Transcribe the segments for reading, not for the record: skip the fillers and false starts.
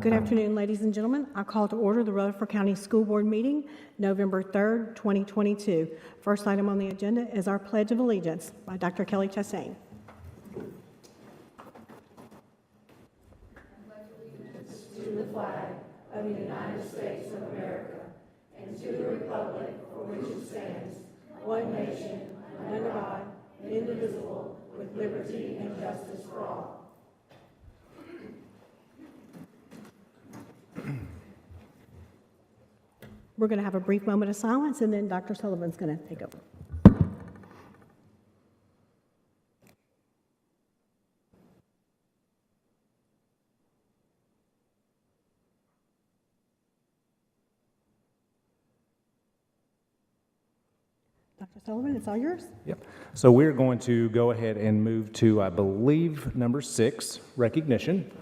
Good afternoon, ladies and gentlemen. I call to order the Rutherford County School Board meeting, November 3rd, 2022. First item on the agenda is our Pledge of Allegiance by Dr. Kelly Chastain. To the flag of the United States of America and to the republic for which it stands, one nation, under God, indivisible, with liberty and justice for all. We're going to have a brief moment of silence, and then Dr. Sullivan's going to take over. Dr. Sullivan, it's all yours. Yep. So we're going to go ahead and move to, I believe, number 6, recognition.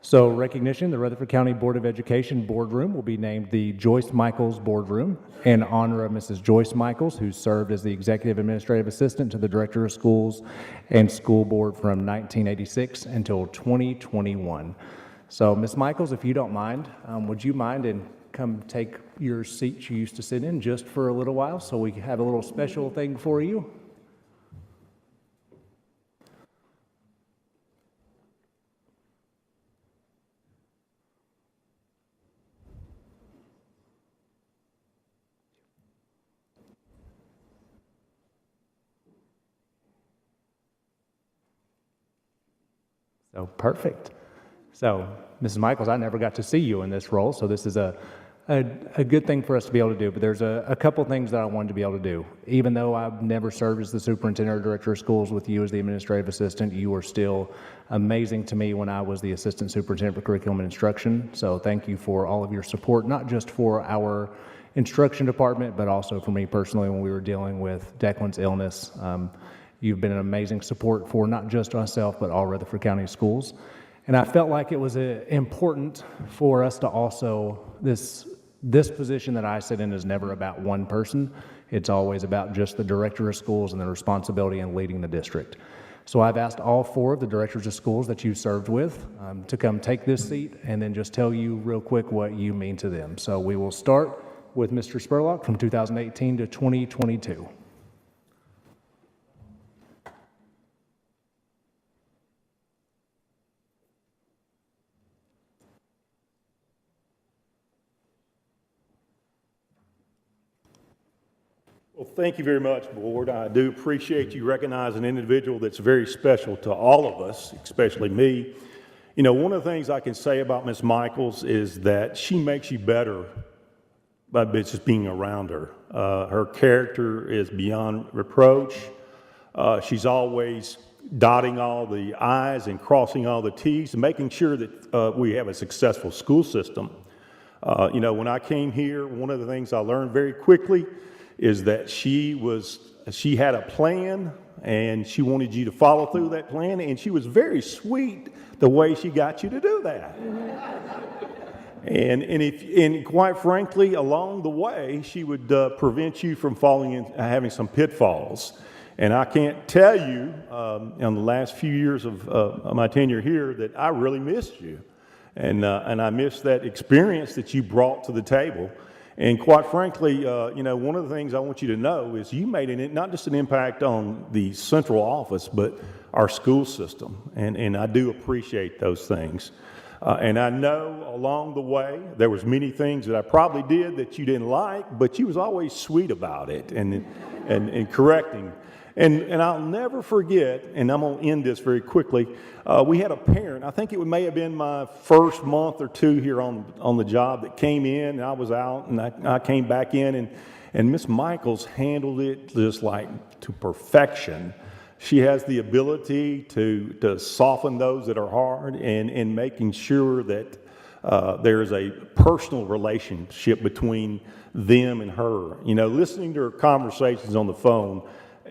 So recognition, the Rutherford County Board of Education boardroom will be named the Joyce Michaels Boardroom in honor of Mrs. Joyce Michaels, who served as the Executive Administrative Assistant to the Director of Schools and School Board from 1986 until 2021. So Ms. Michaels, if you don't mind, would you mind and come take your seat you used to sit in just for a little while so we have a little special thing for you? So perfect. So, Mrs. Michaels, I never got to see you in this role, so this is a good thing for us to be able to do, but there's a couple things that I wanted to be able to do. Even though I've never served as the superintendent or director of schools with you as the administrative assistant, you were still amazing to me when I was the assistant superintendent for curriculum and instruction. So thank you for all of your support, not just for our instruction department, but also for me personally when we were dealing with Declan's illness. You've been an amazing support for not just myself, but all Rutherford County schools. And I felt like it was important for us to also, this position that I sit in is never about one person. It's always about just the director of schools and the responsibility in leading the district. So I've asked all 4 of the directors of schools that you served with to come take this seat and then just tell you real quick what you mean to them. So we will start with Mr. Spurlock from 2018 to 2022. Well, thank you very much, Board. I do appreciate you recognizing an individual that's very special to all of us, especially me. You know, one of the things I can say about Ms. Michaels is that she makes you better by just being around her. Her character is beyond reproach. She's always dotting all the I's and crossing all the T's, and making sure that we have a successful school system. You know, when I came here, one of the things I learned very quickly is that she had a plan and she wanted you to follow through that plan, and she was very sweet the way she got you to do that. And quite frankly, along the way, she would prevent you from falling in, having some pitfalls. And I can't tell you, in the last few years of my tenure here, that I really missed you. And I missed that experience that you brought to the table. And quite frankly, you know, one of the things I want you to know is you made not just an impact on the central office, but our school system. And I do appreciate those things. And I know along the way, there was many things that I probably did that you didn't like, but you was always sweet about it and correcting. And I'll never forget, and I'm going to end this very quickly, we had a parent, I think it may have been my first month or 2 here on the job, that came in, and I was out, and I came back in, and Miss Michaels handled it just like to perfection. She has the ability to soften those that are hard, and making sure that there's a personal relationship between them and her. You know, listening to her conversations on the phone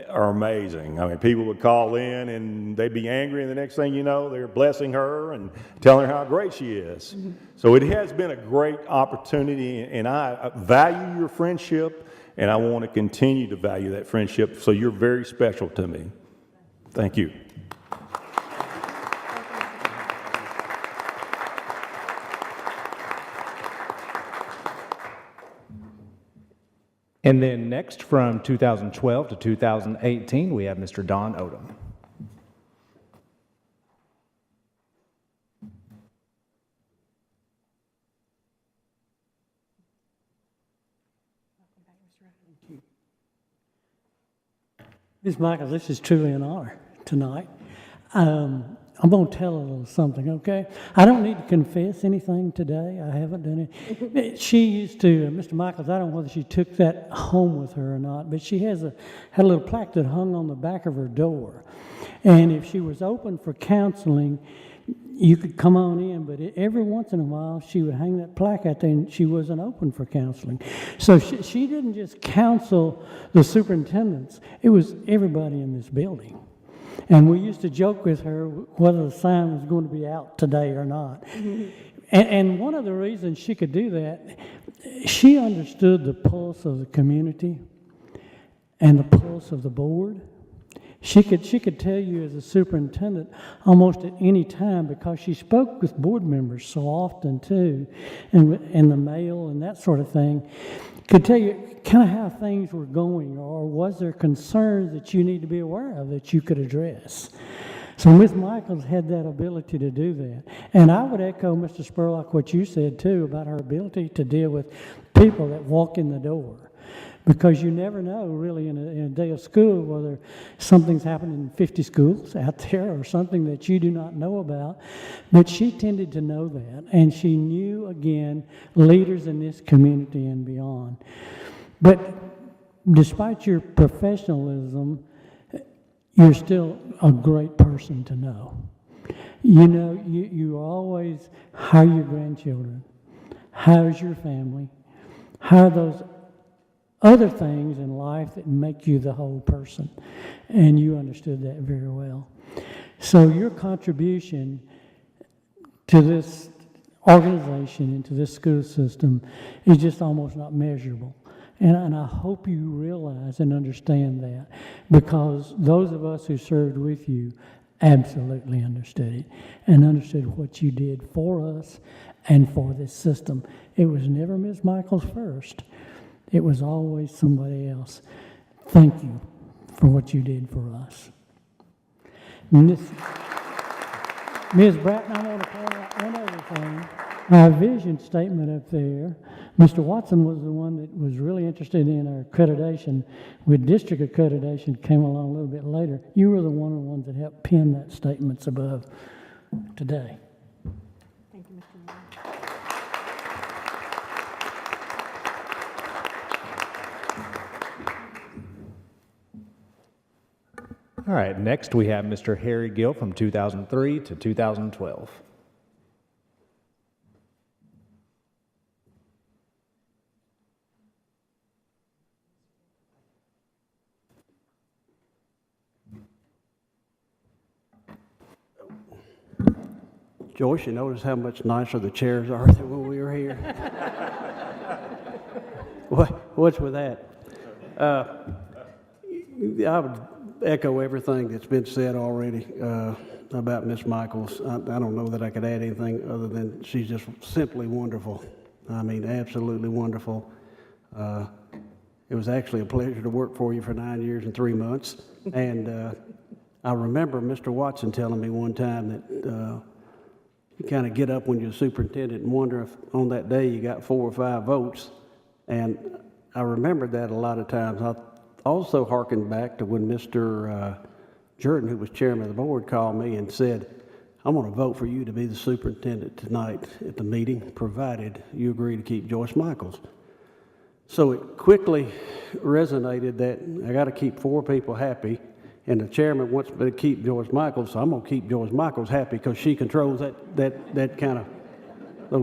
are amazing. I mean, people would call in and they'd be angry, and the next thing you know, they're blessing her and telling her how great she is. Mm-hmm. So it has been a great opportunity, and I value your friendship, and I want to continue to value that friendship. So you're very special to me. Thank you. And then next, from 2012 to 2018, we have Mr. Don Odom. Ms. Michaels, this is truly an honor tonight. I'm going to tell a little something, okay? I don't need to confess anything today. I haven't done it. She used to, Mr. Michaels, I don't know whether she took that home with her or not, but she had a little plaque that hung on the back of her door. And if she was open for counseling, you could come on in, but every once in a while she would hang that plaque out there, and she wasn't open for counseling. So she didn't just counsel the superintendents, it was everybody in this building. And we used to joke with her whether the sign was going to be out today or not. Mm-hmm. And one of the reasons she could do that, she understood the pulse of the community and the pulse of the board. She could tell you as a superintendent almost at any time, because she spoke with board members so often too, and the mail and that sort of thing, could tell you kind of how things were going, or was there concerns that you need to be aware of that you could address. So Ms. Michaels had that ability to do that. And I would echo, Mr. Spurlock, what you said too about her ability to deal with people that walk in the door. Because you never know, really, in a day of school, whether something's happening in 50 schools out there or something that you do not know about. But she tended to know that, and she knew, again, leaders in this community and beyond. But despite your professionalism, you're still a great person to know. You know, you always, how are your grandchildren? How's your family? How are those other things in life that make you the whole person? And you understood that very well. So your contribution to this organization and to this school system is just almost not measurable. And I hope you realize and understand that, because those of us who served with you absolutely understood it and understood what you did for us and for this system. It was never Ms. Michaels first. It was always somebody else. Thank you for what you did for us. Ms. Bratton, I want to point out one other thing. Our vision statement up there, Mr. Watson was the one that was really interested in our accreditation. With district accreditation came along a little bit later. You were the one of the ones that helped pen that statements above today. Thank you, Mr. Mayor. All right, next we have Mr. Harry Gill from 2003 to 2012. Joyce, you notice how much nicer the chairs are than when we were here? What's with that? I would echo everything that's been said already about Miss Michaels. I don't know that I could add anything other than she's just simply wonderful. I mean, absolutely wonderful. It was actually a pleasure to work for you for 9 years and 3 months. And I remember Mr. Watson telling me one time that you kind of get up when you're superintendent and wonder if on that day you got 4 or 5 votes. And I remembered that a lot of times. I also hearkened back to when Mr. Jordan, who was chairman of the board, called me and said, I'm going to vote for you to be the superintendent tonight at the meeting, provided you agree to keep Joyce Michaels. So it quickly resonated that I got to keep 4 people happy, and the chairman wants me to keep Joyce Michaels, so I'm going to keep Joyce Michaels happy because she controls those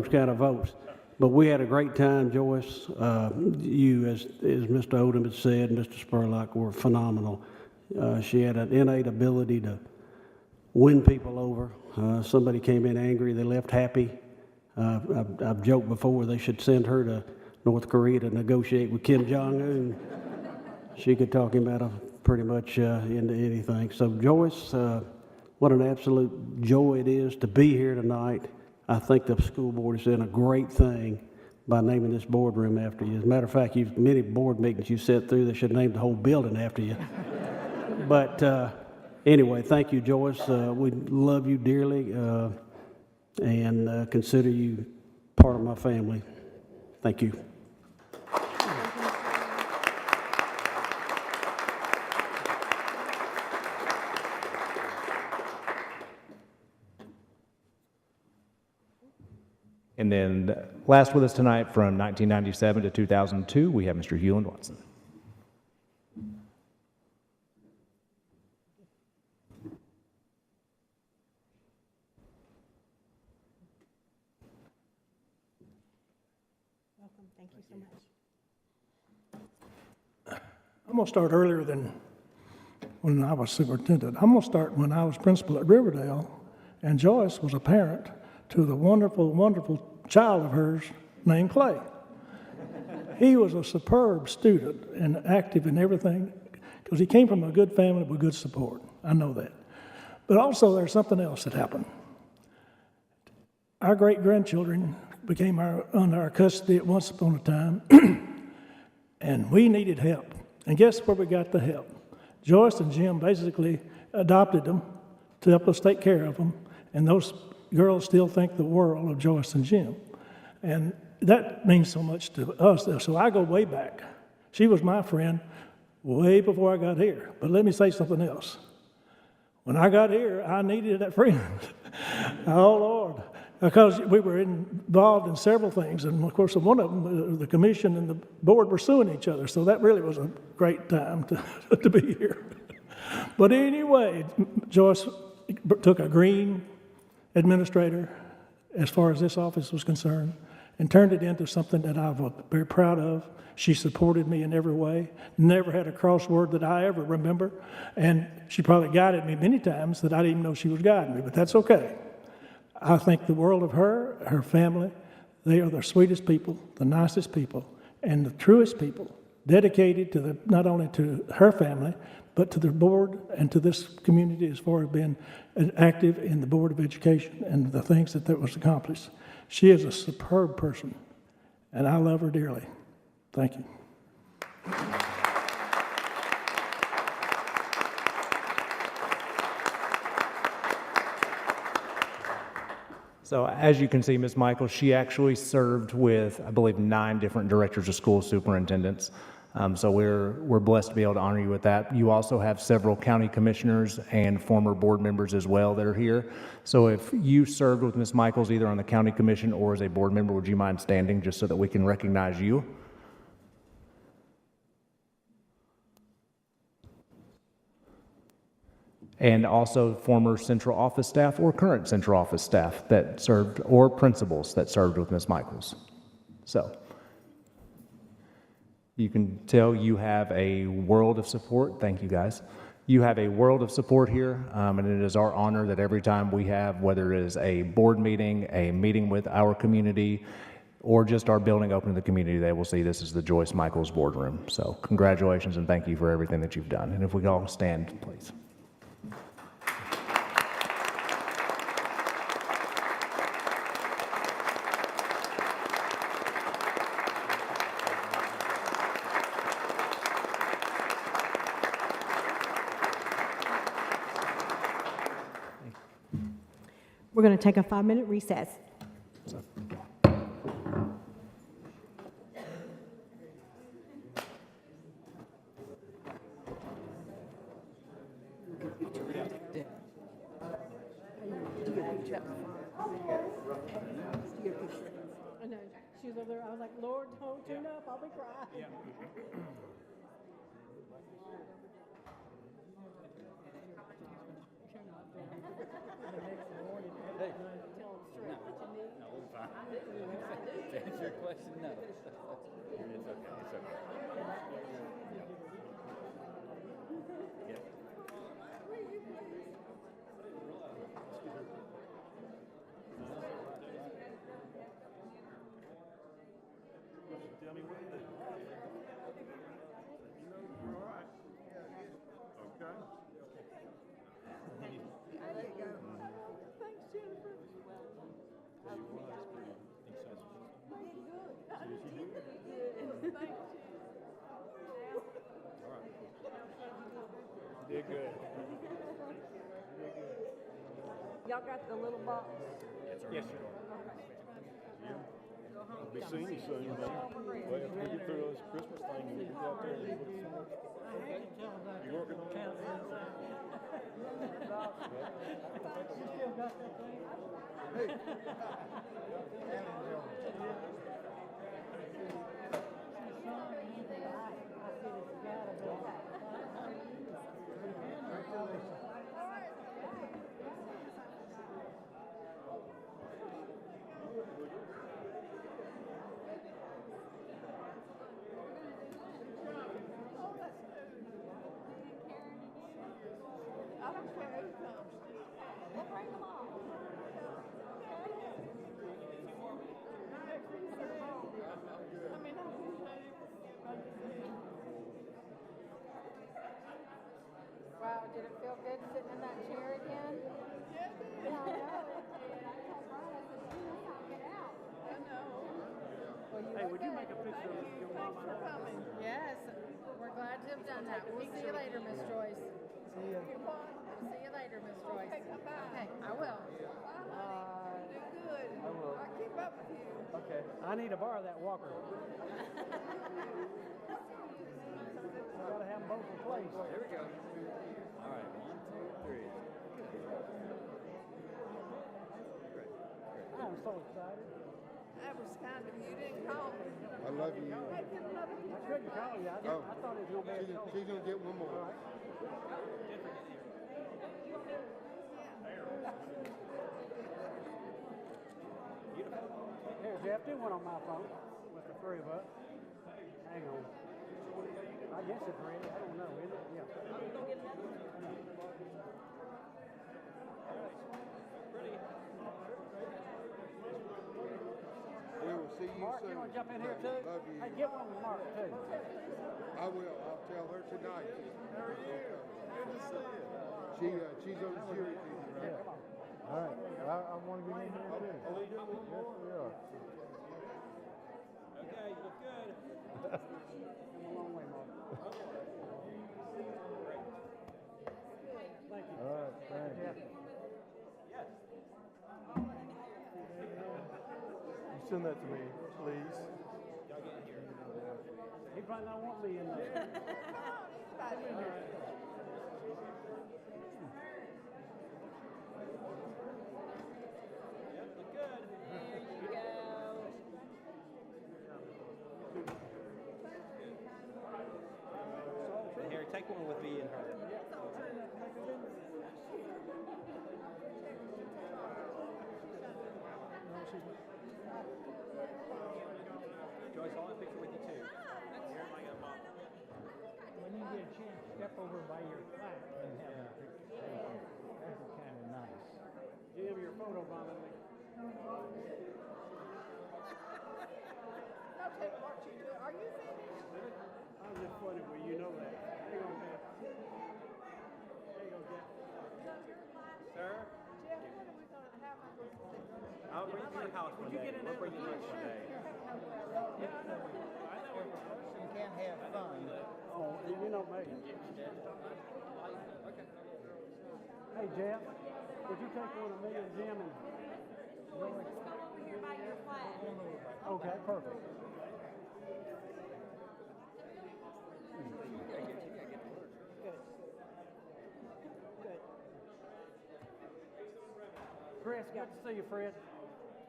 kind of votes. But we had a great time, Joyce. You, as Mr. Odom had said, and Mr. Spurlock, were phenomenal. She had an innate ability to win people over. Somebody came in angry, they left happy. I've joked before they should send her to North Korea to negotiate with Kim Jong-un. She could talk him out of pretty much into anything. So Joyce, what an absolute joy it is to be here tonight. I think the school board has done a great thing by naming this boardroom after you. As a matter of fact, many board meetings you sat through, they should name the whole building after you. But anyway, thank you, Joyce. We love you dearly and consider you part of my family. Thank you. And then last with us tonight from 1997 to 2002, we have Mr. Hewland Watson. Welcome. Thank you so much. I'm going to start earlier than when I was superintendent. I'm going to start when I was principal at Riverdale, and Joyce was a parent to the wonderful, wonderful child of hers named Clay. He was a superb student and active in everything because he came from a good family with good support. I know that. But also there's something else that happened. Our great-grandchildren became under our custody at once upon a time, and we needed help. And guess where we got the help? Joyce and Jim basically adopted them to help us take care of them, and those girls still think the world of Joyce and Jim. And that means so much to us. So I go way back. She was my friend way before I got here. But let me say something else. When I got here, I needed that friend. Oh, Lord. Because we were involved in several things. And, of course, one of them, the commission and the board were suing each other. So that really was a great time to be here. But anyway, Joyce took a green administrator, as far as this office was concerned, and turned it into something that I was very proud of. She supported me in every way, never had a crossword that I ever remember, and she probably guided me many times that I didn't even know she was guiding me, but that's okay. I think the world of her, her family. They are the sweetest people, the nicest people, and the truest people, dedicated to not only to her family, but to the board and to this community as far as being active in the Board of Education and the things that was accomplished. She is a superb person, and I love her dearly. Thank you. So as you can see, Ms. Michaels, she actually served with, I believe, 9 different directors of school superintendents. So we're blessed to be able to honor you with that. You also have several county commissioners and former board members as well that are here. So if you served with Ms. Michaels either on the county commission or as a board member, would you mind standing just so that we can recognize you? And also former central office staff or current central office staff that served, or principals that served with Ms. Michaels. So you can tell you have a world of support. Thank you, guys. You have a world of support here, and it is our honor that every time we have, whether it is a board meeting, a meeting with our community, or just our building open to the community, they will see this is the Joyce Michaels boardroom. So congratulations and thank you for everything that you've done. And if we could all stand, please. We're going to take a 5-minute recess. I know. She was over there. I was like, Lord, don't tune up. I'll be crying. Answer your question, no. It's okay, it's okay. Thanks, Jennifer. Did good. Y'all got the little box? Yes, sir. I'll be seeing you soon, man. Well, after we get through this Christmas thing, we'll get out there and look some more. You working on that? I don't care who comes. We'll bring them all. Wow, did it feel good sitting in that chair again? Yeah, I know. I told Brian, I said, "You know how to get out." I know. Well, you Hey, would you make a picture of your mom? Thanks for coming. Yes, we're glad to have done that. We'll see you later, Miss Joyce. See ya. We'll see you later, Miss Joyce. Okay, come by. Okay, I will. You do good. I will. I'll keep up with you. Okay. I need to borrow that walker. I gotta have them both replaced. Here we go. All right, 1, 2, 3. I'm so excited. That was kind of you. Didn't call me. I love you. Hey, get another I picture. couldn't call you. I thought it was gonna be a cold. She's gonna get one more. Here, Jeff, do one on my phone with the three of us. Hang on. I guess it's ready. I don't know, is it? Yeah. We will see you Mark, soon. you want to jump in here too? Love you. Hey, get one with Mark too. I will. I'll tell her tonight. How are you? Good to see you. She's on the jury team, right? Yeah, come on. All right, I want to get in here too. Oh, we doing one more? Yes, we are. Okay, you look good. Come a long way, Mark. Thank you. All right, thank you. You send that to me, please. He probably don't want me in there. Yep, look good. There you go. Harry, take one with me and her. Joyce, I'll have a picture with you too. Here, I got a mom. When you get a chance, step over by your plaque and have a picture. That's kind of nice. Jim, your photo bombing me. Now take what you do. Are you finished? I'm just funny, well, you know that. Hang on, Jeff. There you go, Jeff. Sir, Jeff, what are we going to have? I'll bring you to your house one day. We'll bring you lunch one day. You can't have fun. Oh, you know me. Hey, Jeff, would you take one of me and Jim and Joyce? Come over here by your flag. Okay, perfect. Chris, good to see you, Fred.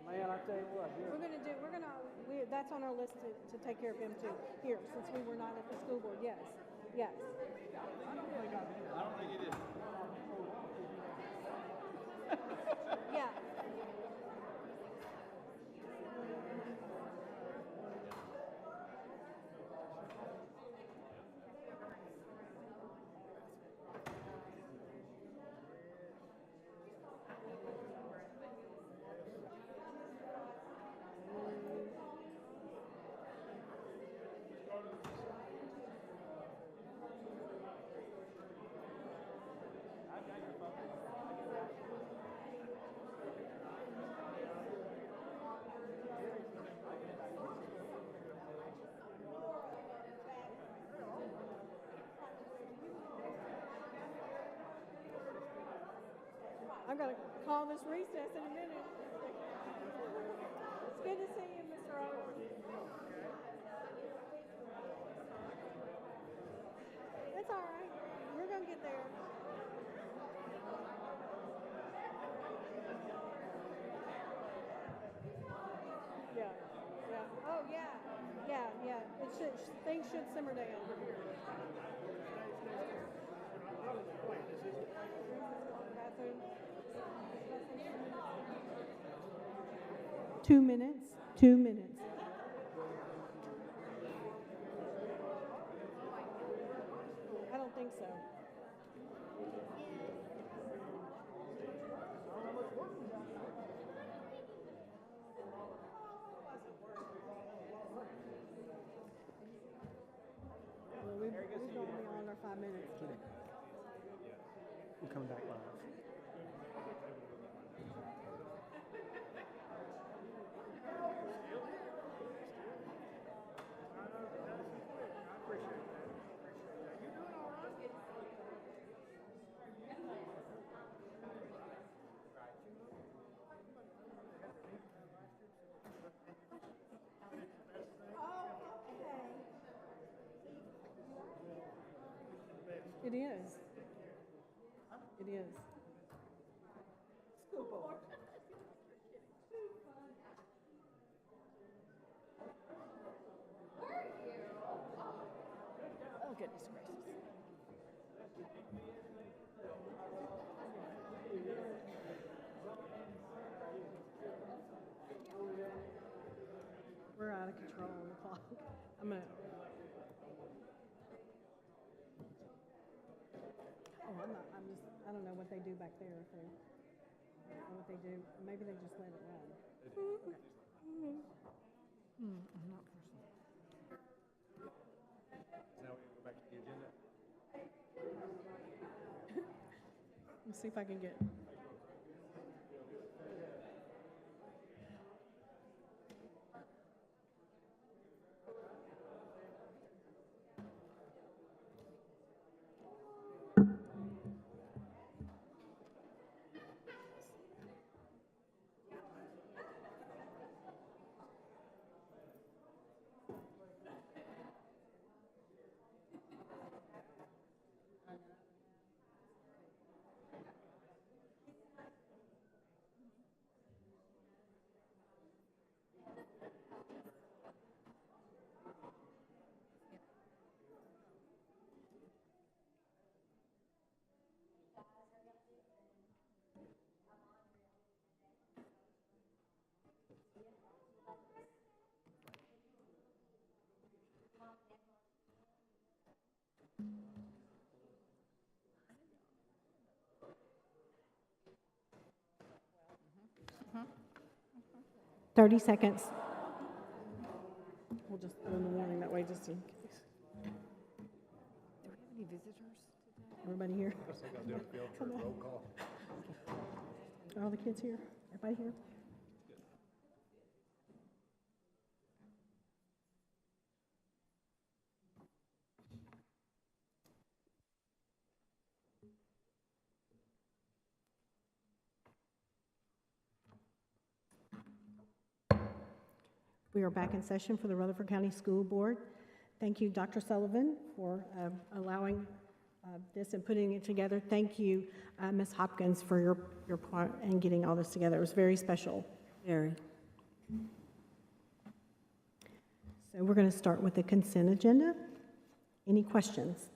Man, I tell you what, That's on our list to take care of him too, here, since we were not at the school board, yes, yes. I don't think it is. Yeah. I'm going to call this recess in a minute. It's good to see you, Mr. Owens. That's all right. We're going to get there. Yeah, yeah. Oh, yeah. Yeah, yeah. It should, things should simmer down. Bathroom. 2 minutes. 2 minutes. I don't think so. Well, we're going to be on our 5 minutes. We're coming back live. It is. It is. School board. Oh, goodness gracious. We're out of control on the clock. I'm gonna. Oh, I'm not. I'm just. I don't know what they do back there. If they, I don't know what they do. Maybe they just let it run. I'm not personal. Now we go back to the agenda. Let's see if I can get. Mm-hmm. 30 seconds. We'll just put in the warning that way, just in case. Do we have any visitors today? Everybody here? Come on. Are all the kids here? Everybody here? We are back in session for the Rutherford County School Board. Thank you, Dr. Sullivan, for allowing this and putting it together. Thank you, Ms. Hopkins, for your part and getting all this together. It was very special. Very. So we're going to start with the consent agenda. Any questions?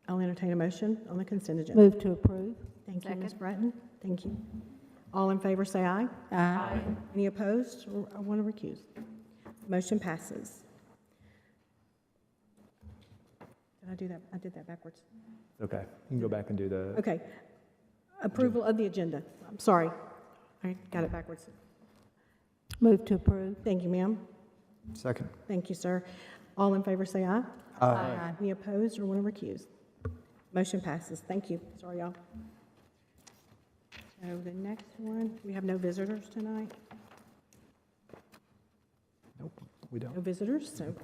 I'll entertain a motion on the consent agenda. Move to approve. Thank you, Ms. Second. Bratton. Thank you. All in favor, say aye. Aye. Any opposed or want to recuse? Motion passes. Did I do that? I did that backwards. Okay, you can go back and do the, Okay. Approval of the agenda. I'm sorry. I got it backwards. Move to approve. Thank you, ma'am. second. Thank you, sir. All in favor, say aye. Aye. Any opposed or want to recuse? Motion passes. Thank you. Sorry, y'all. So the next one, we have no visitors tonight. Nope, we No don't. visitors, so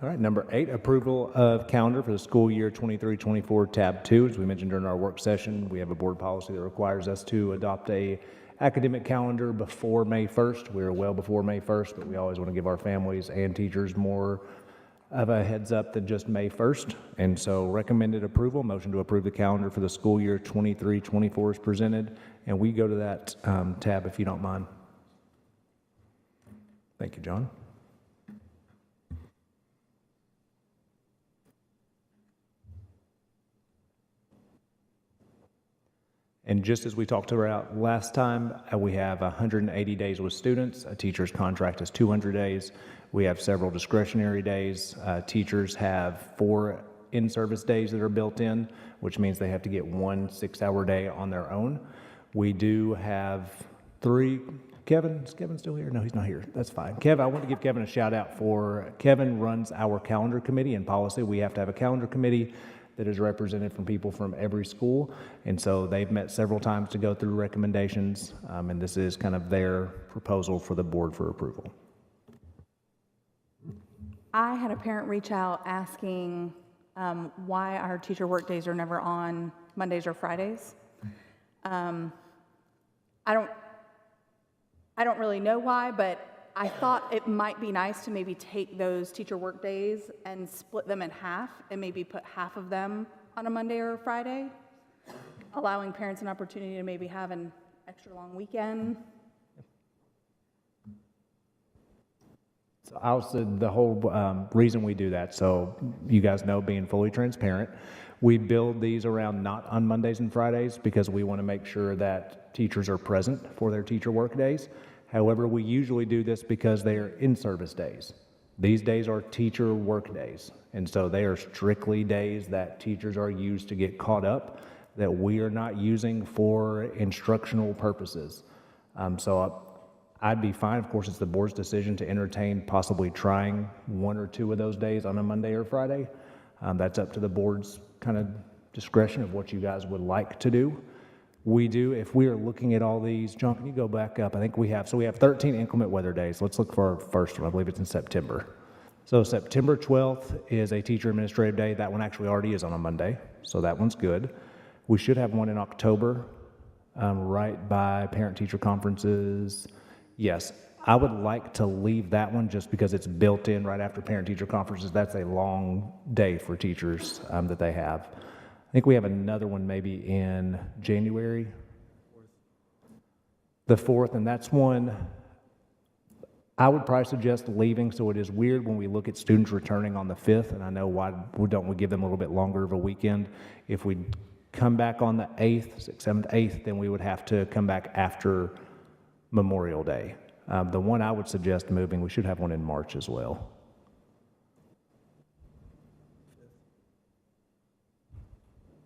All right, number 8, approval of calendar for the school year 23-24, tab 2. As we mentioned during our work session, we have a board policy that requires us to adopt a academic calendar before May 1st. We're well before May 1st, but we always want to give our families and teachers more of a heads up than just May 1st. And so recommended approval, motion to approve the calendar for the school year 23-24 is presented. And we go to that tab if you don't mind. Thank you, John. And just as we talked about last time, we have 180 days with students. A teacher's contract is 200 days. We have several discretionary days. Teachers have 4 in-service days that are built in, which means they have to get 1 6-hour day on their own. We do have 3. Kevin, is Kevin still here? No, he's not here. That's fine. Kevin, I want to give Kevin a shout out for Kevin runs our calendar committee and policy. We have to have a calendar committee that is represented from people from every school. And so they've met several times to go through recommendations, and this is kind of their proposal for the board for approval. I had a parent reach out asking why our teacher work days are never on Mondays or Fridays. I don't really know why, but I thought it might be nice to maybe take those teacher work days and split them in half and maybe put half of them on a Monday or a Friday, allowing parents an opportunity to maybe have an extra long weekend. So I'll say the whole reason we do that, so you guys know, being fully transparent, we build these around not on Mondays and Fridays because we want to make sure that teachers are present for their teacher work days. However, we usually do this because they are in-service days. These days are teacher work days, and so they are strictly days that teachers are used to get caught up that we are not using for instructional purposes. So I'd be fine. Of course, it's the board's decision to entertain possibly trying 1 or 2 of those days on a Monday or Friday. That's up to the board's kind of discretion of what you guys would like to do. We do, if we are looking at all these, John, can you go back up? I think we have 13 inclement weather days. Let's look for our first one. I believe it's in September. So September 12th is a teacher administrative day. That one actually already is on a Monday, so that one's good. We should have one in October, right by parent-teacher conferences. Yes, I would like to leave that one just because it's built in right after parent-teacher conferences. That's a long day for teachers that they have. I think we have another one maybe in January, the 4th, and that's one I would probably suggest leaving. So it is weird when we look at students returning on the 5th, and I know why don't we give them a little bit longer of a weekend. If we come back on the 8th, 6th, 7th, 8th, then we would have to come back after Memorial Day. The one I would suggest moving, we should have one in March as well.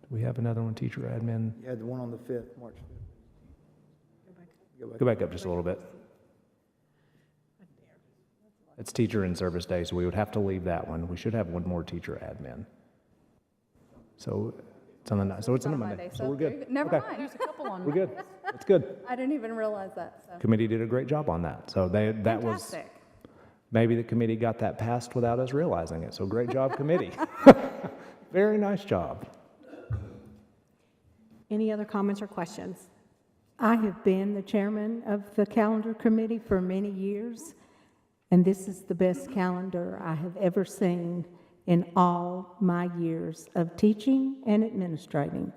Do we have another one, teacher admin? You had the one on the 5th, March 5th. Go back up just a little bit. It's teacher in service day, so we would have to leave that one. We should have one more teacher admin. So it's on the, so it's on a Monday, so we're good. Never Okay. mind. There's a couple on We're good. It's good. I didn't even realize that. So. Committee did a great job on that. So that was, Fantastic. maybe the committee got that passed without us realizing it. So great job, committee. Very nice job. Any other comments or questions? I have been the chairman of the calendar committee for many years, and this is the best calendar I have ever seen in all my years of teaching and administrating.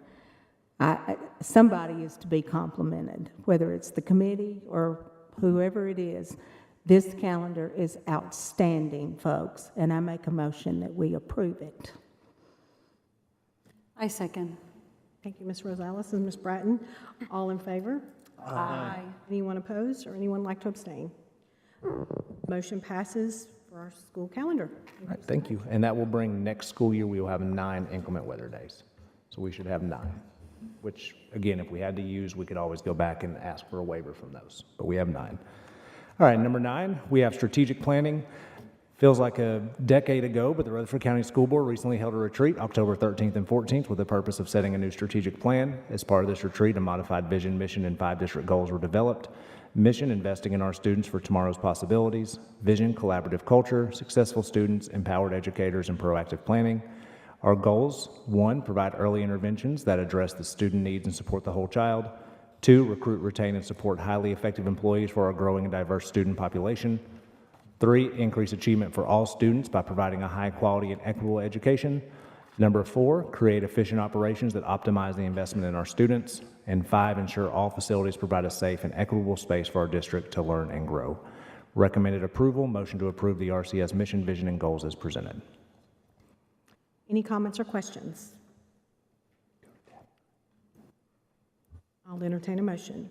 Somebody is to be complimented, whether it's the committee or whoever it is. This calendar is outstanding, folks, and I make a motion that we approve it. I second. Thank you, Ms. Rosales and Ms. Bratton. All in favor? Aye. Anyone opposed or anyone like to abstain? Motion passes for our school calendar. All right, thank you. And that will bring next school year, we will have 9 inclement weather days. So we should have 9, which, again, if we had to use, we could always go back and ask for a waiver from those. But we have 9. All right, number 9, we have strategic planning. Feels like a decade ago, but the Rutherford County School Board recently held a retreat October 13th and 14th with the purpose of setting a new strategic plan. As part of this retreat, a modified vision, mission, and 5 district goals were developed. Mission, investing in our students for tomorrow's possibilities. Vision, collaborative culture, successful students, empowered educators, and proactive planning. Our goals: 1, provide early interventions that address the student needs and support the whole child. 2, recruit, retain, and support highly effective employees for our growing and diverse student population. 3, increase achievement for all students by providing a high quality and equitable education. Number 4, create efficient operations that optimize the investment in our students. And 5, ensure all facilities provide a safe and equitable space for our district to learn and grow. Recommended approval. Motion to approve the RCS mission, vision, and goals as presented. Any comments or questions? I'll entertain a motion.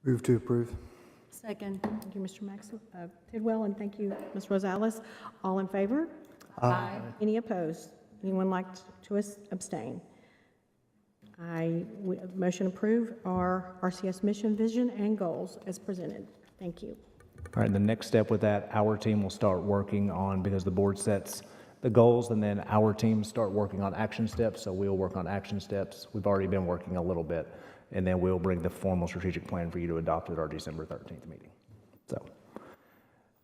Move to approve. Second. Thank you, Mr. Tidwell, and thank you, Ms. Rosales. All in favor? Aye. Any opposed? Anyone like to abstain? Motion approved our RCS mission, vision, and goals as presented. Thank you. All right, the next step with that, our team will start working on, because the board sets the goals, and then our team start working on action steps, so we'll work on action steps. We've already been working a little bit, and then we'll bring the formal strategic plan for you to adopt at our December 13th meeting. So,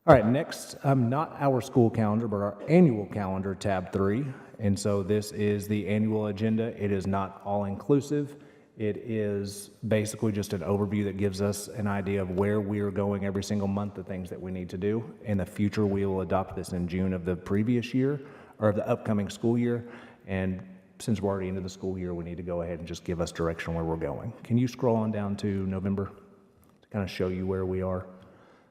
all right, next, not our school calendar, but our annual calendar, tab 3. And so this is the annual agenda. It is not all-inclusive. It is basically just an overview that gives us an idea of where we are going every single month, the things that we need to do. In the future, we will adopt this in June of the previous year, or of the upcoming school year. And since we're already into the school year, we need to go ahead and just give us direction where we're going. Can you scroll on down to November to kind of show you where we are?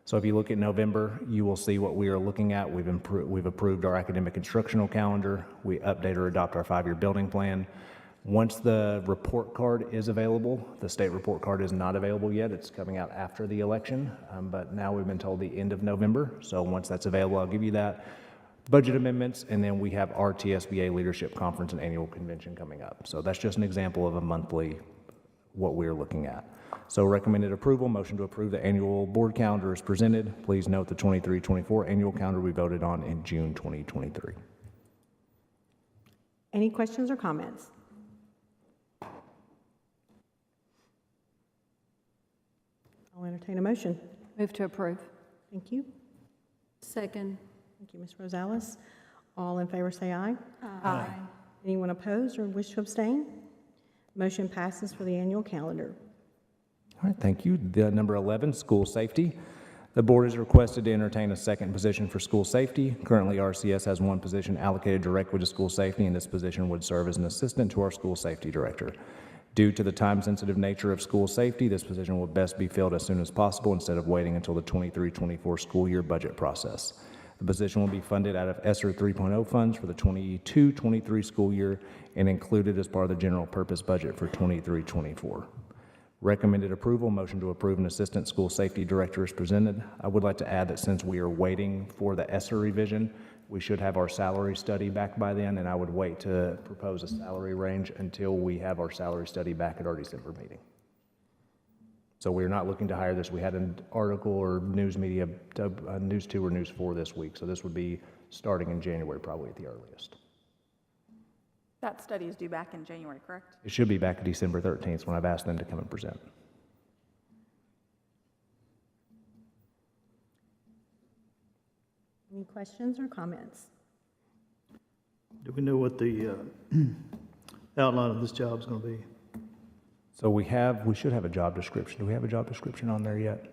So if you look at November, you will see what we are looking at. We've approved our academic instructional calendar. We update or adopt our 5-year building plan. Once the report card is available, the state report card is not available yet. It's coming out after the election, but now we've been told the end of November. So once that's available, I'll give you that. Budget amendments, and then we have our TSBA Leadership Conference and Annual Convention coming up. So that's just an example of a monthly, what we're looking at. So recommended approval, motion to approve the annual board calendar is presented. Please note the 23-24 annual calendar we voted on in June 2023. Any questions or comments? I'll entertain a motion. Move to approve. Thank you. Second. Thank you, Ms. Rosales. All in favor say aye. Aye. Anyone opposed or wish to abstain? Motion passes for the annual calendar. All right, thank you. The number 11, school safety. The board is requested to entertain a second position for school safety. Currently, RCS has one position allocated directly to school safety, and this position would serve as an assistant to our school safety director. Due to the time-sensitive nature of school safety, this position will best be filled as soon as possible instead of waiting until the 23-24 school year budget process. The position will be funded out of ESSER 3.0 funds for the 22-23 school year and included as part of the general purpose budget for 23-24. Recommended approval, motion to approve an assistant school safety director is presented. I would like to add that since we are waiting for the ESSER revision, we should have our salary study back by then, and I would wait to propose a salary range until we have our salary study back at our December meeting. So we're not looking to hire this. We had an article or news media, News 2 or News 4 this week, so this would be starting in January probably at the earliest. That study is due back in January, correct? It should be back at December 13th when I've asked them to come and present. Any questions or comments? Do we know what the outline of this job is going to be? So we should have a job description. Do we have a job description on there yet?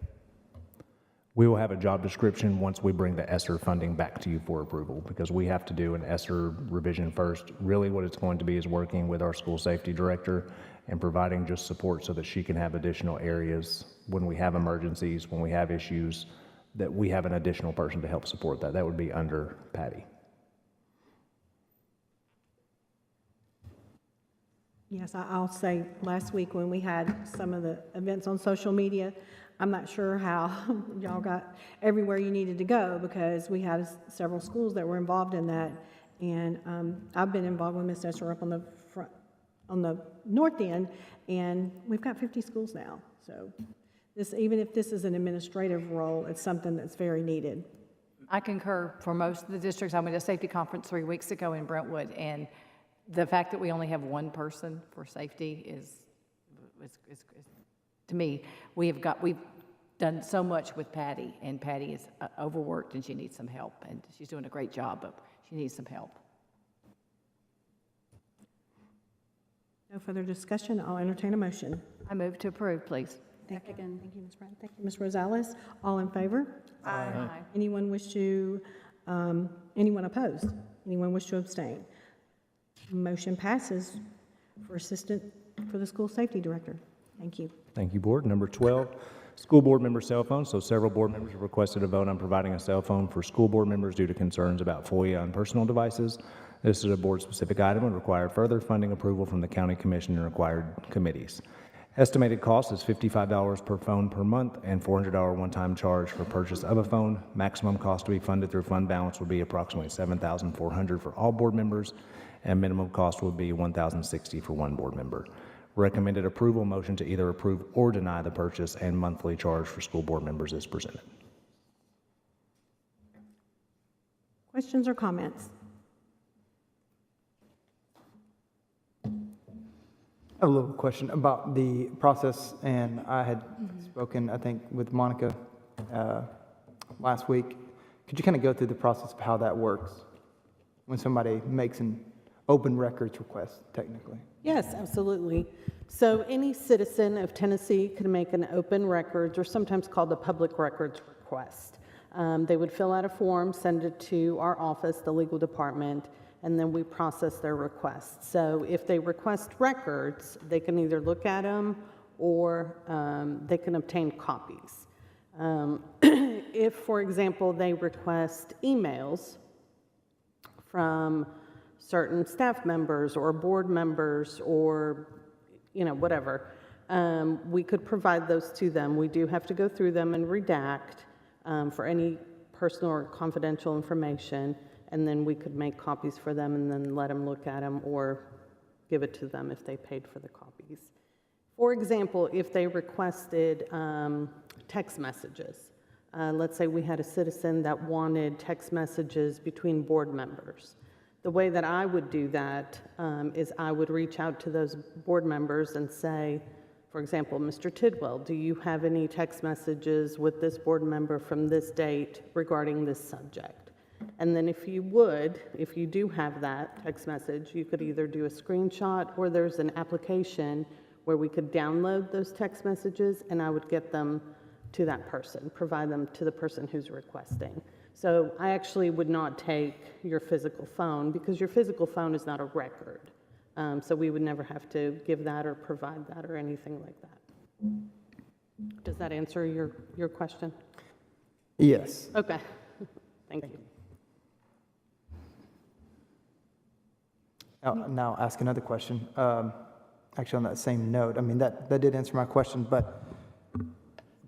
We will have a job description once we bring the ESSER funding back to you for approval, because we have to do an ESSER revision first. Really what it's going to be is working with our school safety director and providing just support so that she can have additional areas when we have emergencies, when we have issues, that we have an additional person to help support that. That would be under Patty. Yes, I'll say last week when we had some of the events on social media, I'm not sure how y'all got everywhere you needed to go, because we had several schools that were involved in that. And I've been involved with Ms. Esser up on the front, on the north end, and we've got 50 schools now. So this, even if this is an administrative role, it's something that's very needed. I concur. For most of the districts, I went to a safety conference 3 weeks ago in Brentwood, and the fact that we only have one person for safety is to me, we've done so much with Patty, and Patty is overworked and she needs some help, and she's doing a great job, but she needs some help. No further discussion. I'll entertain a motion. I move to approve, please. Thank you, Ms. Brown. Thank you, Ms. Rosales. All in favor? Aye. Anyone wish to, anyone opposed? Anyone wish to abstain? Motion passes for assistant for the school safety director. Thank you. Thank you, Board. Number 12, school board member cell phones. So several board members have requested a vote on providing a cell phone for school board members due to concerns about FOIA on personal devices. This is a board-specific item and required further funding approval from the county commission and required committees. Estimated cost is $55 per phone per month and $400 one-time charge for purchase of a phone. Maximum cost to be funded through fund balance would be approximately $7,400 for all board members, and minimum cost would be $1,060 for one board member. Recommended approval motion to either approve or deny the purchase and monthly charge for school board members is presented. Questions or comments? I have a little question about the process, and I had spoken, I think, with Monica last week. Could you kind of go through the process of how that works when somebody makes an open records request, technically? Yes, absolutely. So any citizen of Tennessee can make an open records, or sometimes called a public records request. They would fill out a form, send it to our office, the legal department, and then we process their request. So if they request records, they can either look at them or they can obtain copies. If, for example, they request emails from certain staff members or board members or, whatever, we could provide those to them. We do have to go through them and redact for any personal or confidential information, and then we could make copies for them and then let them look at them or give it to them if they paid for the copies. For example, if they requested text messages, let's say we had a citizen that wanted text messages between board members. The way that I would do that is I would reach out to those board members and say, for example, Mr. Tidwell, do you have any text messages with this board member from this date regarding this subject? And then if you do have that text message, you could either do a screenshot or there's an application where we could download those text messages and I would get them to that person, provide them to the person who's requesting. So I actually would not take your physical phone because your physical phone is not a record. So we would never have to give that or provide that or anything like that. Does that answer your question? Yes. Okay. Thank you. Now ask another question. Actually, on that same note, I mean, that did answer my question, but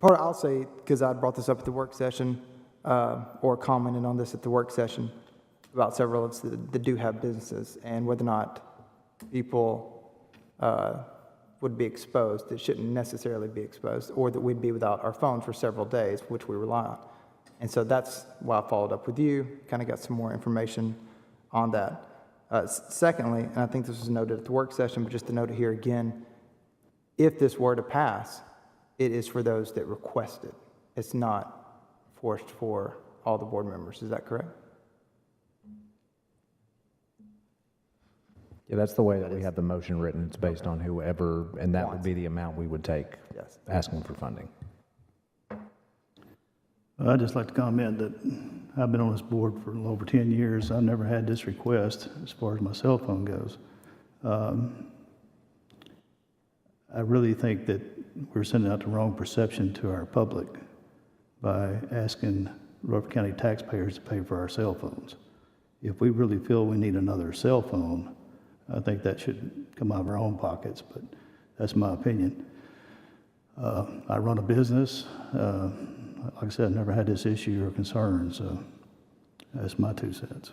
part I'll say, because I brought this up at the work session, or commented on this at the work session about several that do have businesses and whether or not people would be exposed that shouldn't necessarily be exposed, or that we'd be without our phones for several days, which we rely on. And so that's why I followed up with you, kind of got some more information on that. Secondly, and I think this was noted at the work session, but just to note it here again, if this were to pass, it is for those that request it. It's not forced for all the board members. Is that correct? Yeah, that's the way that we have the motion written. It's based on whoever, and that would be the amount we would take, Yes. asking for funding. I'd just like to comment that I've been on this board for a little over 10 years. I've never had this request as far as my cell phone goes. I really think that we're sending out the wrong perception to our public by asking Rutherford County taxpayers to pay for our cell phones. If we really feel we need another cell phone, I think that should come out of our own pockets, but that's my opinion. I run a business. Like I said, I've never had this issue or concern, so that's my 2 cents.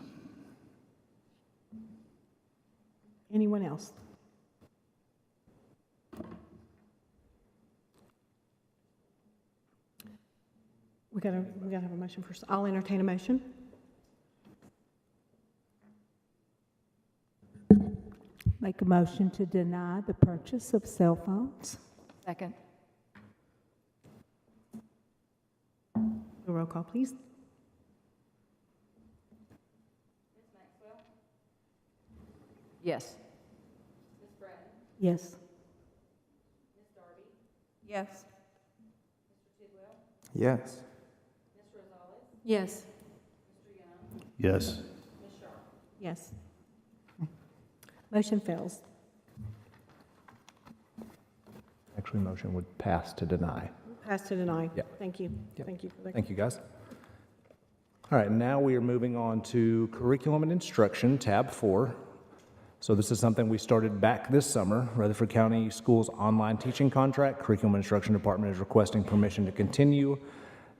Anyone else? We gotta have a motion first. I'll entertain a motion. Make a motion to deny the purchase of cell phones. Second. roll call, please. Yes. Yes. Yes. Yes. Yes. Yes. Yes. Motion fails. Actually, motion would pass to deny. Pass to deny. Yeah. Thank you. Yep. Thank you for that. Thank you, guys. All right, now we are moving on to Curriculum and Instruction, tab 4. So this is something we started back this summer. Rutherford County Schools online teaching contract. Curriculum and Instruction Department is requesting permission to continue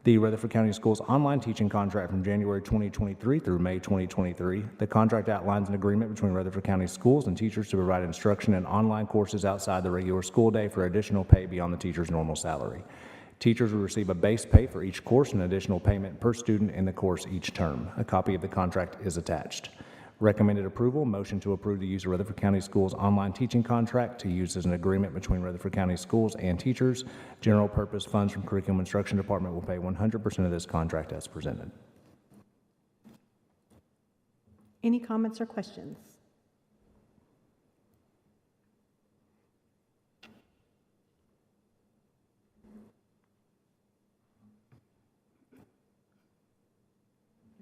the Rutherford County Schools online teaching contract from January 2023 through May 2023. The contract outlines an agreement between Rutherford County Schools and teachers to provide instruction in online courses outside the regular school day for additional pay beyond the teacher's normal salary. Teachers will receive a base pay for each course and additional payment per student in the course each term. A copy of the contract is attached. Recommended approval, motion to approve the use of Rutherford County Schools online teaching contract to use as an agreement between Rutherford County Schools and teachers. General purpose funds from Curriculum Instruction Department will pay 100% of this contract as presented. Any comments or questions?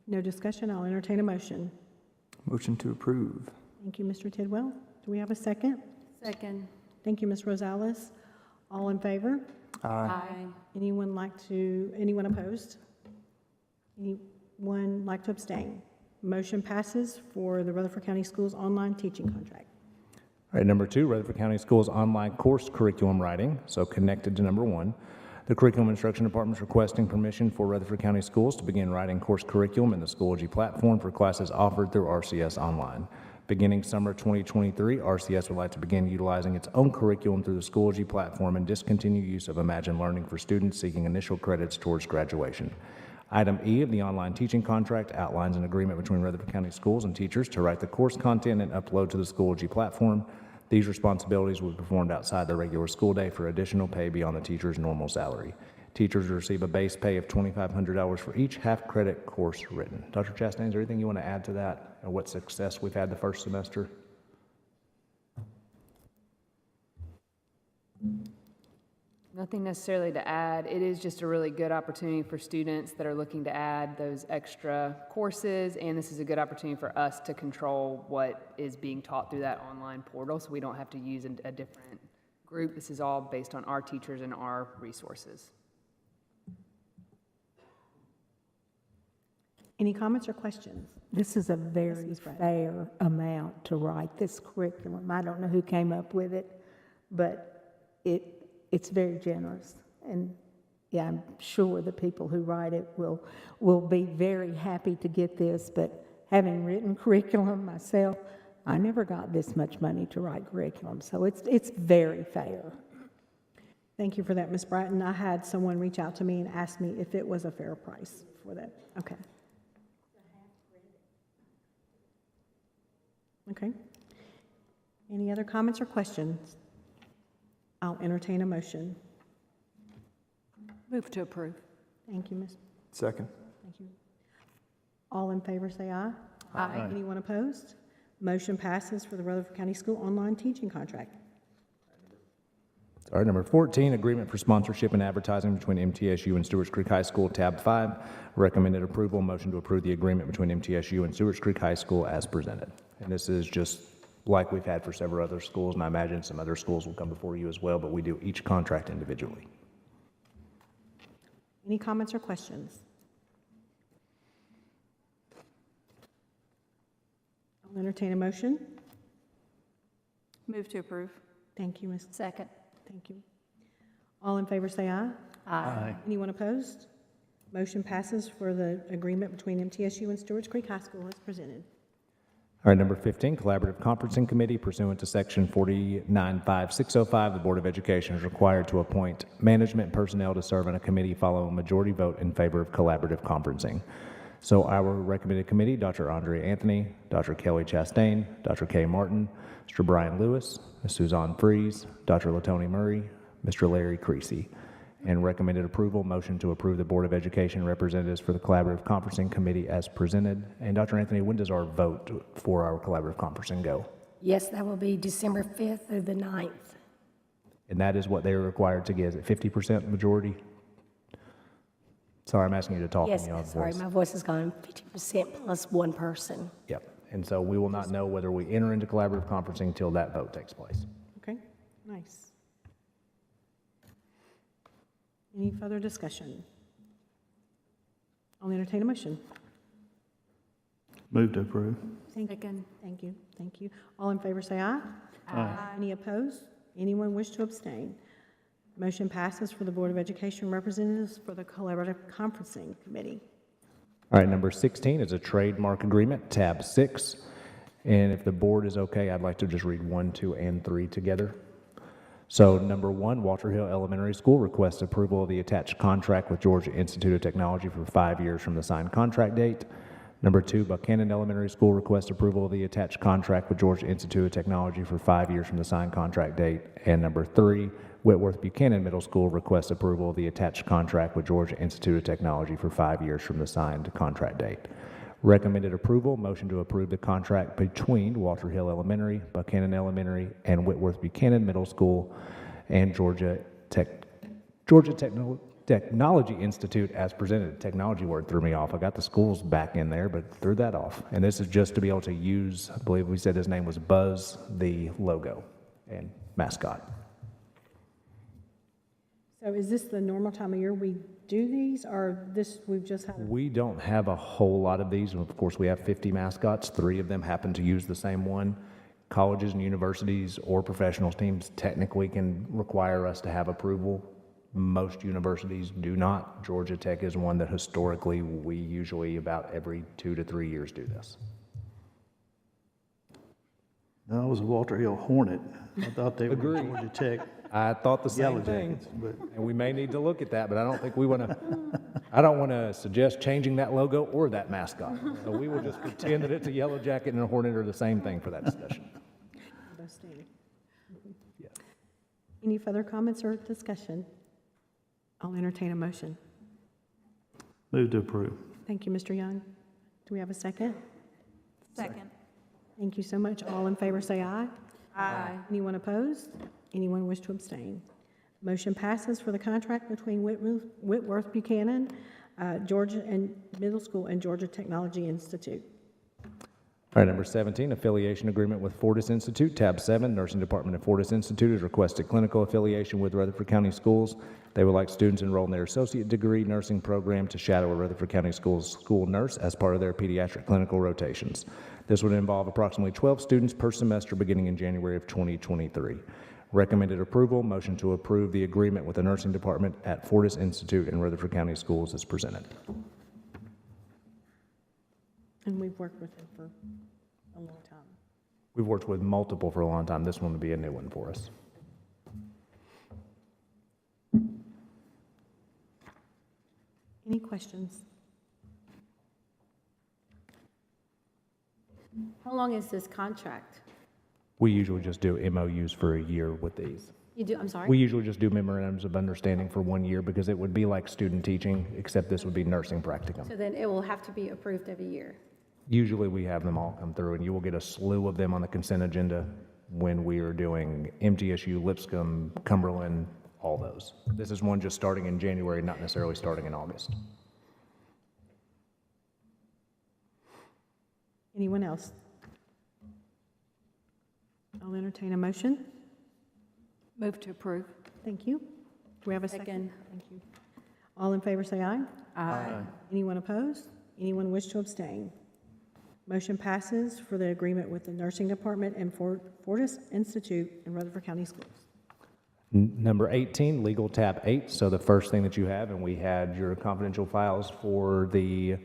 No discussion, I'll entertain a motion. Motion to approve. Thank you, Mr. Tidwell. Do we have a second? Second. Thank you, Ms. Rosales. All in favor? Aye. Anyone opposed? Anyone like to abstain? Motion passes for the Rutherford County Schools online teaching contract. All right, number 2, Rutherford County Schools online course curriculum writing, so connected to number 1. The Curriculum Instruction Department is requesting permission for Rutherford County Schools to begin writing course curriculum in the Schoology platform for classes offered through RCS Online. Beginning summer 2023, RCS would like to begin utilizing its own curriculum through the Schoology platform and discontinue use of Imagine Learning for students seeking initial credits towards graduation. Item E of the online teaching contract outlines an agreement between Rutherford County Schools and teachers to write the course content and upload to the Schoology platform. These responsibilities will be performed outside the regular school day for additional pay beyond the teacher's normal salary. Teachers will receive a base pay of $2,500 for each half-credit course written. Dr. Chastain, is there anything you want to add to that, or what success we've had the first semester? Nothing necessarily to add. It is just a really good opportunity for students that are looking to add those extra courses, and this is a good opportunity for us to control what is being taught through that online portal, so we don't have to use a different group. This is all based on our teachers and our resources. Any comments or questions? This is a very fair amount to write this curriculum. I don't know who came up with it, but it's very generous. And yeah, I'm sure the people who write it will be very happy to get this, but having written curriculum myself, I never got this much money to write curriculum, so it's very fair. Thank you for that, Ms. Bratton. I had someone reach out to me and ask me if it was a fair price for that. Okay. Okay. Any other comments or questions? I'll entertain a motion. Move to approve. Thank you, Ms. Second. Thank you. All in favor, say aye. Aye. Anyone opposed? Motion passes for the Rutherford County School online teaching contract. All right, number 14, agreement for sponsorship and advertising between MTSU and Stewart's Creek High School, tab 5. Recommended approval, motion to approve the agreement between MTSU and Stewart's Creek High School as presented. And this is just like we've had for several other schools, and I imagine some other schools will come before you as well, but we do each contract individually. Any comments or questions? I'll entertain a motion. Move to approve. Thank you, Ms. Second. Thank you. All in favor, say aye. Aye. Anyone opposed? Motion passes for the agreement between MTSU and Stewart's Creek High School as presented. All right, number 15, Collaborative Conferencing Committee. Pursuant to Section 495-605, the Board of Education is required to appoint management personnel to serve on a committee following a majority vote in favor of collaborative conferencing. So our recommended committee, Dr. Andrea Anthony, Dr. Kelly Chastain, Dr. Kay Martin, Mr. Brian Lewis, Ms. Suzanne Fries, Dr. Latoni Murray, Mr. Larry Creasy. and recommended approval. Motion to approve the Board of Education representatives for the Collaborative Conferencing Committee as presented. And Dr. Anthony, when does our vote for our Collaborative Conferencing go? Yes, that will be December 5th through the 9th. And that is what they are required to get. Is it 50% majority? Sorry, I'm asking you to talk. Yes, in your own sorry, voice. my voice is gone, 50% plus one person. Yep. And so we will not know whether we enter into collaborative conferencing until that vote takes place. Okay, nice. Any further discussion? I'll entertain a motion. Move to approve. Second. Thank you, thank you. All in favor say aye. Aye. Any opposed? Anyone wish to abstain? Motion passes for the Board of Education representatives for the Collaborative Conferencing Committee. All right, number 16 is a trademark agreement, tab 6. And if the board is okay, I'd like to just read 1, 2, and 3 together. So number 1, Walter Hill Elementary School requests approval of the attached contract with Georgia Institute of Technology for 5 years from the signed contract date. Number 2, Buchanan Elementary School requests approval of the attached contract with Georgia Institute of Technology for 5 years from the signed contract date. And number 3, Whitworth Buchanan Middle School requests approval of the attached contract with Georgia Institute of Technology for 5 years from the signed contract date. Recommended approval, motion to approve the contract between Walter Hill Elementary, Buchanan Elementary, and Whitworth Buchanan Middle School and Georgia Technology Institute as presented. Technology word threw me off. I got the schools back in there, but threw that off. And this is just to be able to use, I believe we said his name was Buzz, the logo and mascot. So is this the normal time of year we do these, or this, we've just had? We don't have a whole lot of these. Of course, we have 50 mascots. 3 of them happen to use the same one. Colleges and universities or professional teams technically can require us to have approval. Most universities do not. Georgia Tech is one that historically we usually about every 2 to 3 years do this. No, I was a Walter Hill Hornet. I thought they were Georgia Tech. I thought the same Yellow thing, Jackets, but and we may need to look at that, but I don't think we want to, I don't want to suggest changing that logo or that mascot. So we will just pretend that it's a Yellow Jacket and a Hornet are the same thing for that discussion. Yes. Any further comments or discussion? I'll entertain a motion. move to approve. Thank you, Mr. Young. Do we have a second? Second. Thank you so much. All in favor say aye. Aye. Anyone opposed? Anyone wish to abstain? Motion passes for the contract between Whitworth Buchanan, Georgia and Middle School and Georgia Technology Institute. All right, number 17, affiliation agreement with Fortis Institute, tab 7, Nursing Department of Fortis Institute has requested clinical affiliation with Rutherford County Schools. They would like students enrolled in their associate degree nursing program to shadow a Rutherford County Schools school nurse as part of their pediatric clinical rotations. This would involve approximately 12 students per semester beginning in January of 2023. Recommended approval, motion to approve the agreement with the nursing department at Fortis Institute and Rutherford County Schools is presented. And we've worked with them for a long time. We've worked with multiple for a long time. This one would be a new one for us. Any questions? How long is this contract? We usually just do MOUs for a year with these. You do, I'm sorry? We usually just do memorandums of understanding for 1 year because it would be like student teaching, except this would be nursing practicum. So then it will have to be approved every year? Usually we have them all come through, and you will get a slew of them on the consent agenda when we are doing MTSU, Lipscomb, Cumberland, all those. This is one just starting in January, not necessarily starting in August. Anyone else? I'll entertain a motion. Move to approve. Thank you. Do we have a second? Thank you. All in favor say aye. Aye. Anyone opposed? Anyone wish to abstain? Motion passes for the agreement with the nursing department and Fortis Institute in Rutherford County Schools. Number 18, legal tab 8. So the first thing that you have, and we had your confidential files for the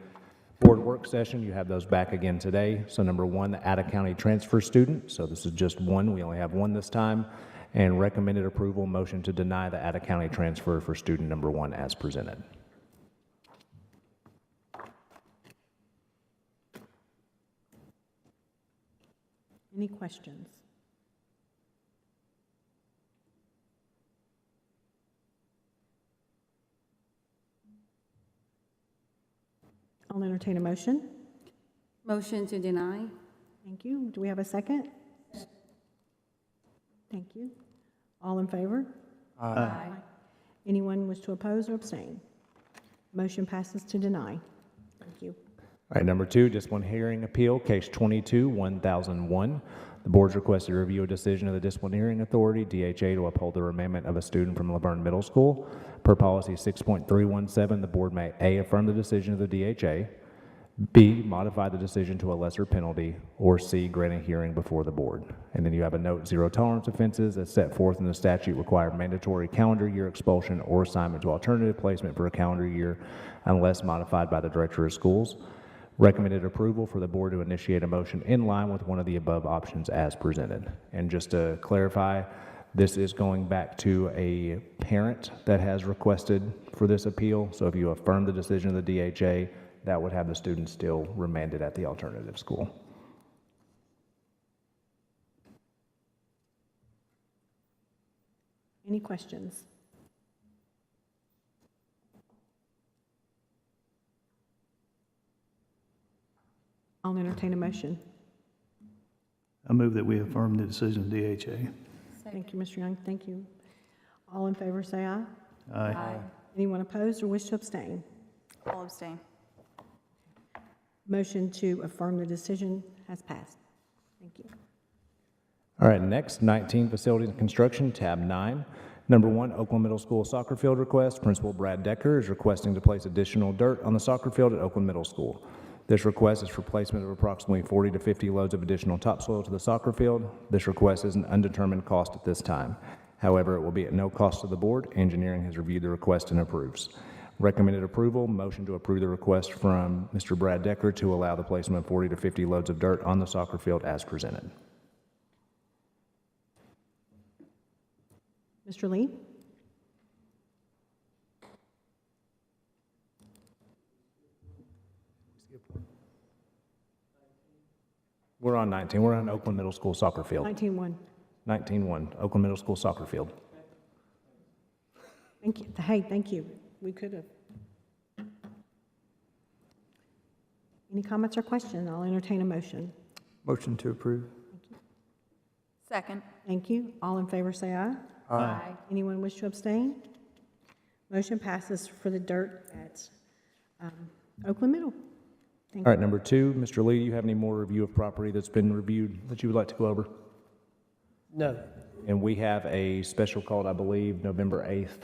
board work session. You have those back again today. So number 1, the out-of-county transfer student. So this is just one. We only have one this time. And recommended approval, motion to deny the out-of-county transfer for student number 1 as presented. Any questions? I'll entertain a motion. Motion to deny? Thank you. Do we have a second? Thank you. All in favor? Aye. Anyone wish to oppose or abstain? Motion passes to deny. Thank you. All right, number 2, discipline hearing appeal, case 22-1001. The board's requested to review a decision of the Discipline Hearing Authority, DHA, to uphold the remandment of a student from Laverne Middle School. Per policy 6.317, the board may A, affirm the decision of the DHA, B, modify the decision to a lesser penalty, or C, grant a hearing before the board. And then you have a note, zero tolerance offenses as set forth in the statute require mandatory calendar year expulsion or assignment to alternative placement for a calendar year unless modified by the director of schools. Recommended approval for the board to initiate a motion in line with one of the above options as presented. And just to clarify, this is going back to a parent that has requested for this appeal. So if you affirm the decision of the DHA, that would have the student still remanded at the alternative school. Any questions? I'll entertain a motion. I move that we affirm the decision of DHA. Thank you, Mr. Young. Thank you. All in favor, say aye. Aye. Anyone opposed or wish to abstain? I'll abstain. Motion to affirm the decision has passed. Thank you. All right, next, 19, facilities and construction, tab 9. Number 1, Oakland Middle School soccer field request. Principal Brad Decker is requesting to place additional dirt on the soccer field at Oakland Middle School. This request is for placement of approximately 40 to 50 loads of additional topsoil to the soccer field. This request is an undetermined cost at this time. However, it will be at no cost to the board. Engineering has reviewed the request and approves. Recommended approval, motion to approve the request from Mr. Brad Decker to allow the placement of 40 to 50 loads of dirt on the soccer field as presented. Mr. Lee? We're on 19. We're on Oakland Middle School soccer field. 19-1. 19-1, Oakland Middle School soccer field. Thank you. Hey, thank you. We could have. Any comments or questions? I'll entertain a motion. Motion to approve. Second. Thank you. All in favor, say aye. Aye. Anyone wish to abstain? Motion passes for the dirt at Oakland Middle. Thank All you. right, number 2, Mr. Lee, you have any more review of property that's been reviewed that you would like to go over? No. And we have a special called, I believe, November 8th. Is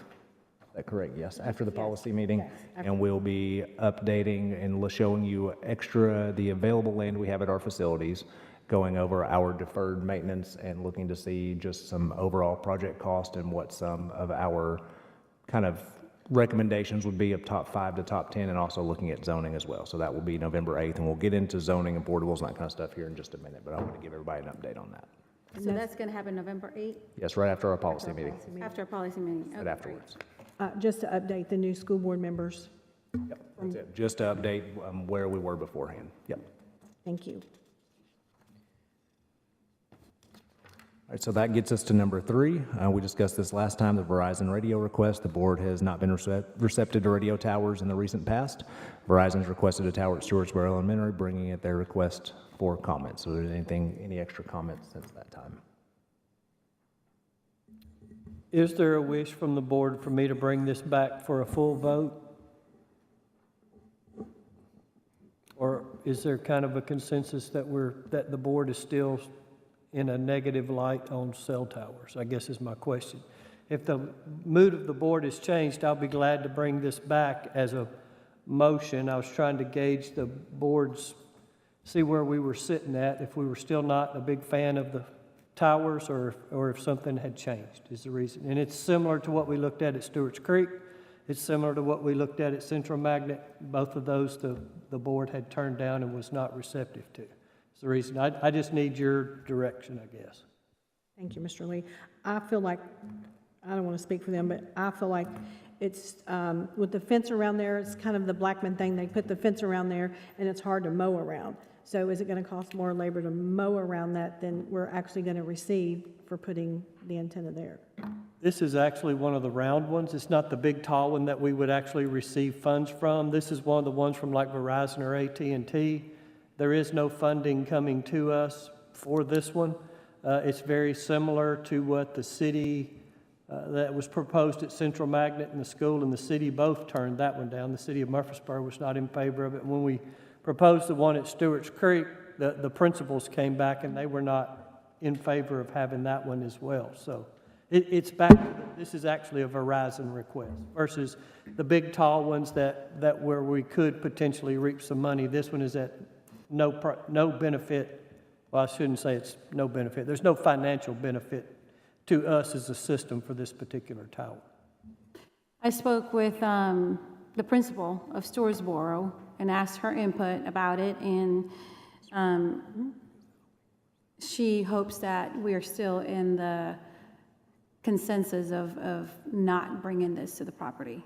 that correct? Yes, after the policy meeting. Yes, after. And we'll be updating and showing you the available land we have at our facilities, going over our deferred maintenance and looking to see just some overall project cost and what some of our kind of recommendations would be of top 5 to top 10, and also looking at zoning as well. So that will be November 8th, and we'll get into zoning and portables and that kind of stuff here in just a minute, but I want to give everybody an update on that. So that's going to happen November 8th? Yes, right after our policy meeting, After a policy meeting? but Okay, afterwards. Just to update the new school board members. Yep, that's it. Just to update where we were beforehand. Yep. Thank you. All right, so that gets us to number 3. We discussed this last time, the Verizon radio request. The board has not been receptive to radio towers in the recent past. Verizon's requested a tower at Stewartsboro Elementary, bringing it their request for comments. So is there any extra comments since that time? Is there a wish from the board for me to bring this back for a full vote? Or is there kind of a consensus that that the board is still in a negative light on cell towers, I guess is my question. If the mood of the board has changed, I'll be glad to bring this back as a motion. I was trying to gauge the board's, see where we were sitting at, if we were still not a big fan of the towers or if something had changed is the reason. And it's similar to what we looked at Stewart's Creek. It's similar to what we looked at Central Magnet. Both of those the board had turned down and was not receptive to. It's the reason. I just need your direction, I guess. Thank you, Mr. Lee. I feel like, I don't want to speak for them, but I feel like it's, with the fence around there, it's kind of the Blackman thing. They put the fence around there, and it's hard to mow around. So is it going to cost more labor to mow around that than we're actually going to receive for putting the antenna there? This is actually one of the round ones. It's not the big tall one that we would actually receive funds from. This is one of the ones from like Verizon or AT&T. There is no funding coming to us for this one. It's very similar to what the city, that was proposed at Central Magnet and the school and the city both turned that one down. The city of Murfreesboro was not in favor of it. When we proposed the one at Stewart's Creek, the principals came back and they were not in favor of having that one as well. So it's back, this is actually a Verizon request versus the big tall ones that where we could potentially reap some money. This one is at no benefit. Well, I shouldn't say it's no benefit. There's no financial benefit to us as a system for this particular tower. I spoke with the principal of Storesboro and asked her input about it, and she hopes that we are still in the consensus of not bringing this to the property.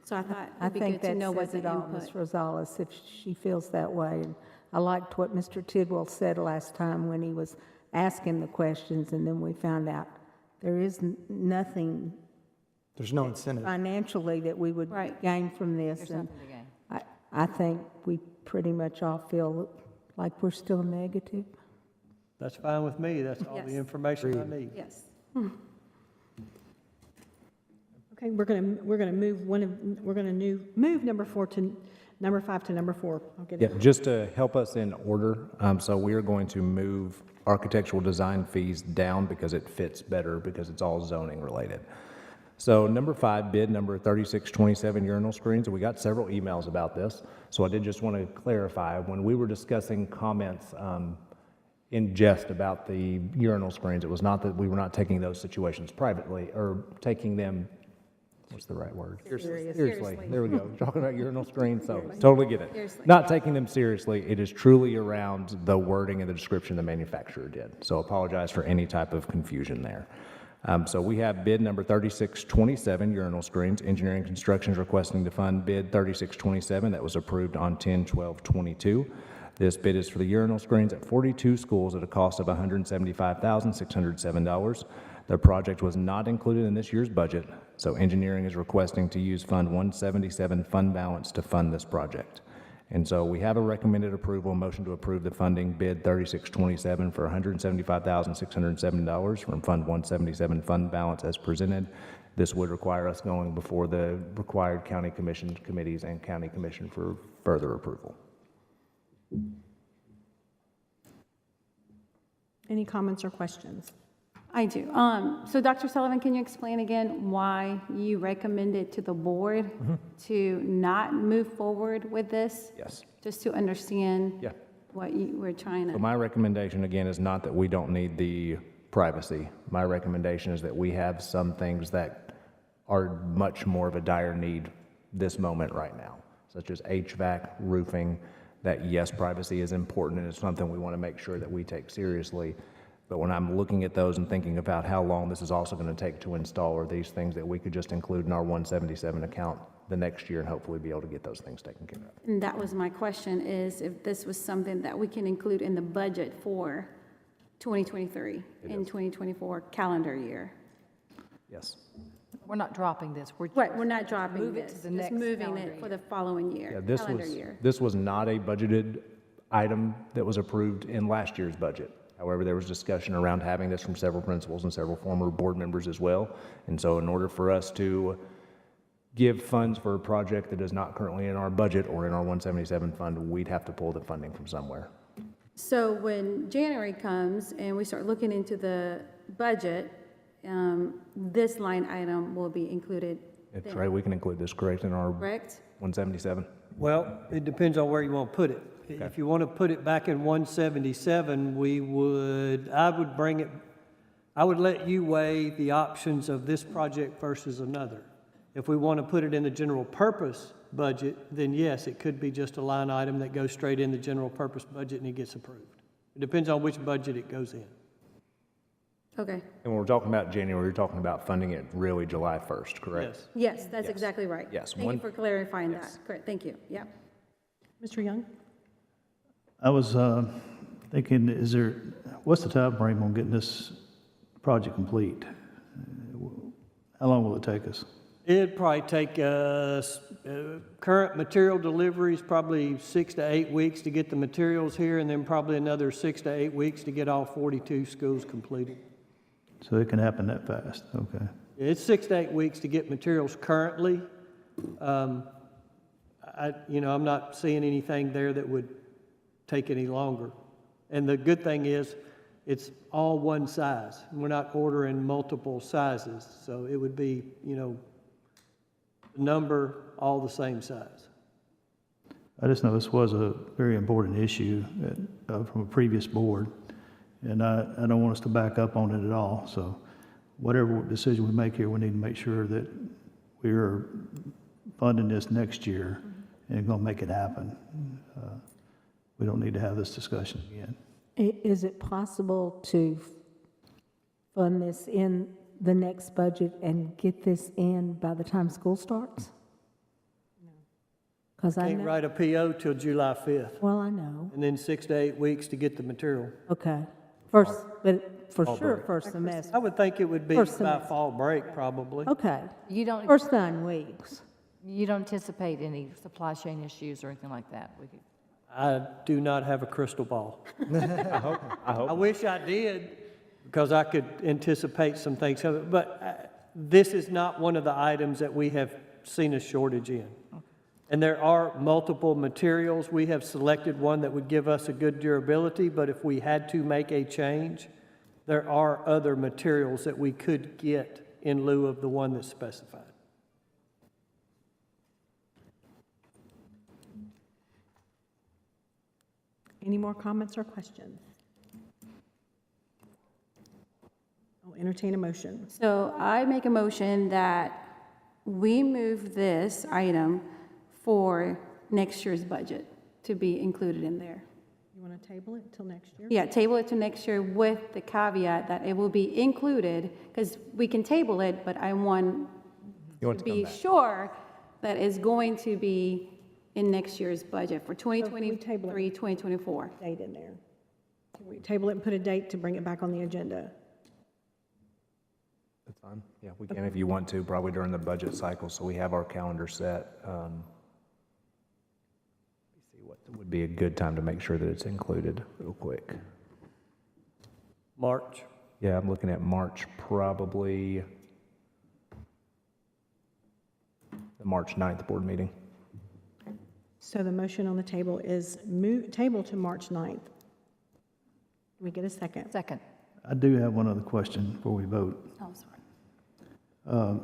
So I thought I it'd be think good to that know what says the it all, input. Ms. Rosales, if she feels that way. And I liked what Mr. Tidwell said last time when he was asking the questions, and then we found out there is nothing There's no incentive. financially that we would gain from this. There's And nothing to gain. I think we pretty much all feel like we're still negative. That's fine with me. That's all the Yes. information I need. Yes. Okay, we're going to move number 4 to number 5 to number 4. I'll get Yeah, it. just to help us in order, so we are going to move architectural design fees down because it fits better, because it's all zoning related. So number 5, bid number 3627 urinal screens, and we got several emails about this. So I did just want to clarify, when we were discussing comments in jest about the urinal screens, it was not that we were not taking those situations privately or taking them, what's the right word? Seriously. There we go. Talking about urinal screens, so totally get it. Seriously. Not taking them seriously. It is truly around the wording and the description the manufacturer did. So apologize for any type of confusion there. So we have bid number 3627, urinal screens. Engineering Construction is requesting to fund bid 3627 that was approved on 10/12/22. This bid is for the urinal screens at 42 schools at a cost of $175,607. The project was not included in this year's budget, so engineering is requesting to use Fund 177 fund balance to fund this project. And so we have a recommended approval, motion to approve the funding bid 3627 for $175,607 from Fund 177 fund balance as presented. This would require us going before the required county commission committees and county commission for further approval. Any comments or questions? I do. So Dr. Sullivan, can you explain again why you recommended to the board to not move forward with this? Yes. Just to understand Yeah. what you were trying So to. my recommendation, again, is not that we don't need the privacy. My recommendation is that we have some things that are much more of a dire need this moment right now, such as HVAC, roofing, that yes, privacy is important and it's something we want to make sure that we take seriously. But when I'm looking at those and thinking about how long this is also going to take to install, are these things that we could just include in our 177 account the next year and hopefully be able to get those things taken care of. And that was my question, is if this was something that we can include in the budget for 2023 and 2024 calendar year. Yes. We're not dropping this. Right, we're not dropping Move it this, to the just next moving calendar it for the following year, Yeah, calendar year. this was not a budgeted item that was approved in last year's budget. However, there was discussion around having this from several principals and several former board members as well. And so in order for us to give funds for a project that is not currently in our budget or in our 177 fund, we'd have to pull the funding from somewhere. So when January comes and we start looking into the budget, this line item will be included That's there, right, we can include this, correct, in our correct? 177? Well, it depends on where you want to put it. If you want to put it back in 177, I would let you weigh the options of this project versus another. If we want to put it in the general purpose budget, then yes, it could be just a line item that goes straight in the general purpose budget and it gets approved. It depends on which budget it goes in. Okay, And when we're talking about January, you're talking about funding it really July 1st, correct? Yes. yes, that's exactly right. Yes, Thank you for clarifying that, correct, thank you, yeah. Mr. Young? I was thinking, what's the time frame on getting this project complete? How long will it take us? It'd probably take us, current material deliveries, probably 6 to 8 weeks to get the materials here, and then probably another 6 to 8 weeks to get all 42 schools completed. So it can happen that fast, okay. It's 6 to 8 weeks to get materials currently. I'm not seeing anything there that would take any longer. And the good thing is, it's all one size. We're not ordering multiple sizes, so it would be, number all the same size. I just know this was a very important issue from a previous board, and I don't want us to back up on it at all. So whatever decision we make here, we need to make sure that we are funding this next year and going to make it happen. We don't need to have this discussion again. Is it possible to fund this in the next budget and get this in by the time school starts? Because I Can't know, write a PO till July 5th, well, I know, and then 6 to 8 weeks to get the material. okay. First, but for Fall sure, break. first semester. I would think it would be First by semester. fall break, probably. Okay, You don't, first 9 weeks. you don't anticipate any supply chain issues or anything like that? We could- I do not have a crystal ball. I hope. I wish I did, because I could anticipate some things, but this is not one of the items that we have seen a shortage in. And there are multiple materials. We have selected one that would give us a good durability, but if we had to make a change, there are other materials that we could get in lieu of the one that's specified. Any more comments or questions? I'll entertain a motion. So I make a motion that we move this item for next year's budget to be included in there. You want to table it till next year? Yeah, table it to next year with the caveat that it will be included, because we can table it, but I want You want to to come be back? sure that it's going to be in next year's budget for if we table 2023, 2024. Date in there. Can we table it and put a date to bring it back on the agenda? That's fine. Yeah, we can if you want to, probably during the budget cycle, so we have our calendar set. Let me see what would be a good time to make sure that it's included real quick. March. Yeah, I'm looking at March, probably the March 9th board meeting. So the motion on the table is table to March 9th. Can we get a second? Second. I do have one other question before we vote. Oh, sorry.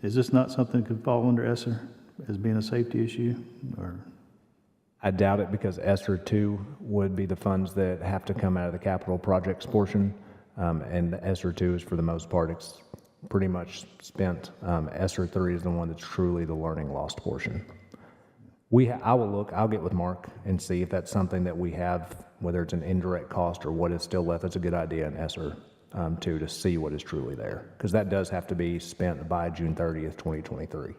Is this not something that could fall under ESSER as being a safety issue, or? I doubt it, because ESSER 2 would be the funds that have to come out of the capital projects portion, and the ESSER 2 is for the most part, it's pretty much spent. ESSER 3 is the one that's truly the learning lost portion. I will look, I'll get with Mark and see if that's something that we have, whether it's an indirect cost or what is still left. That's a good idea in ESSER 2 to see what is truly there, because that does have to be spent by June 30th, 2023.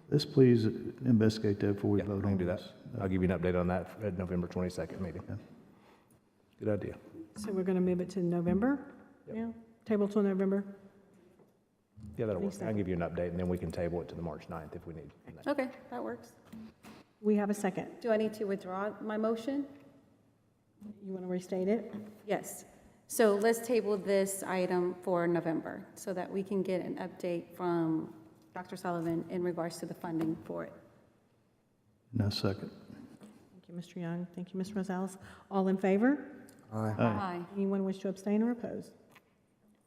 Let's please investigate that before we Yeah, vote I on can do this. that. I'll give you an update on that at November 22nd meeting. Good idea. So we're going to move it to November? Yeah, table till November? Yeah, that'll work. I'll give you an update, and then we can table it to the March 9th if we need. Okay, that works. We have a second. Do I need to withdraw my motion? You want to restate it? Yes. So let's table this item for November so that we can get an update from Dr. Sullivan in regards to the funding for it. No, second. Thank you, Mr. Young. Thank you, Ms. Rosales. All in favor? Aye. Aye. Anyone wish to abstain or oppose?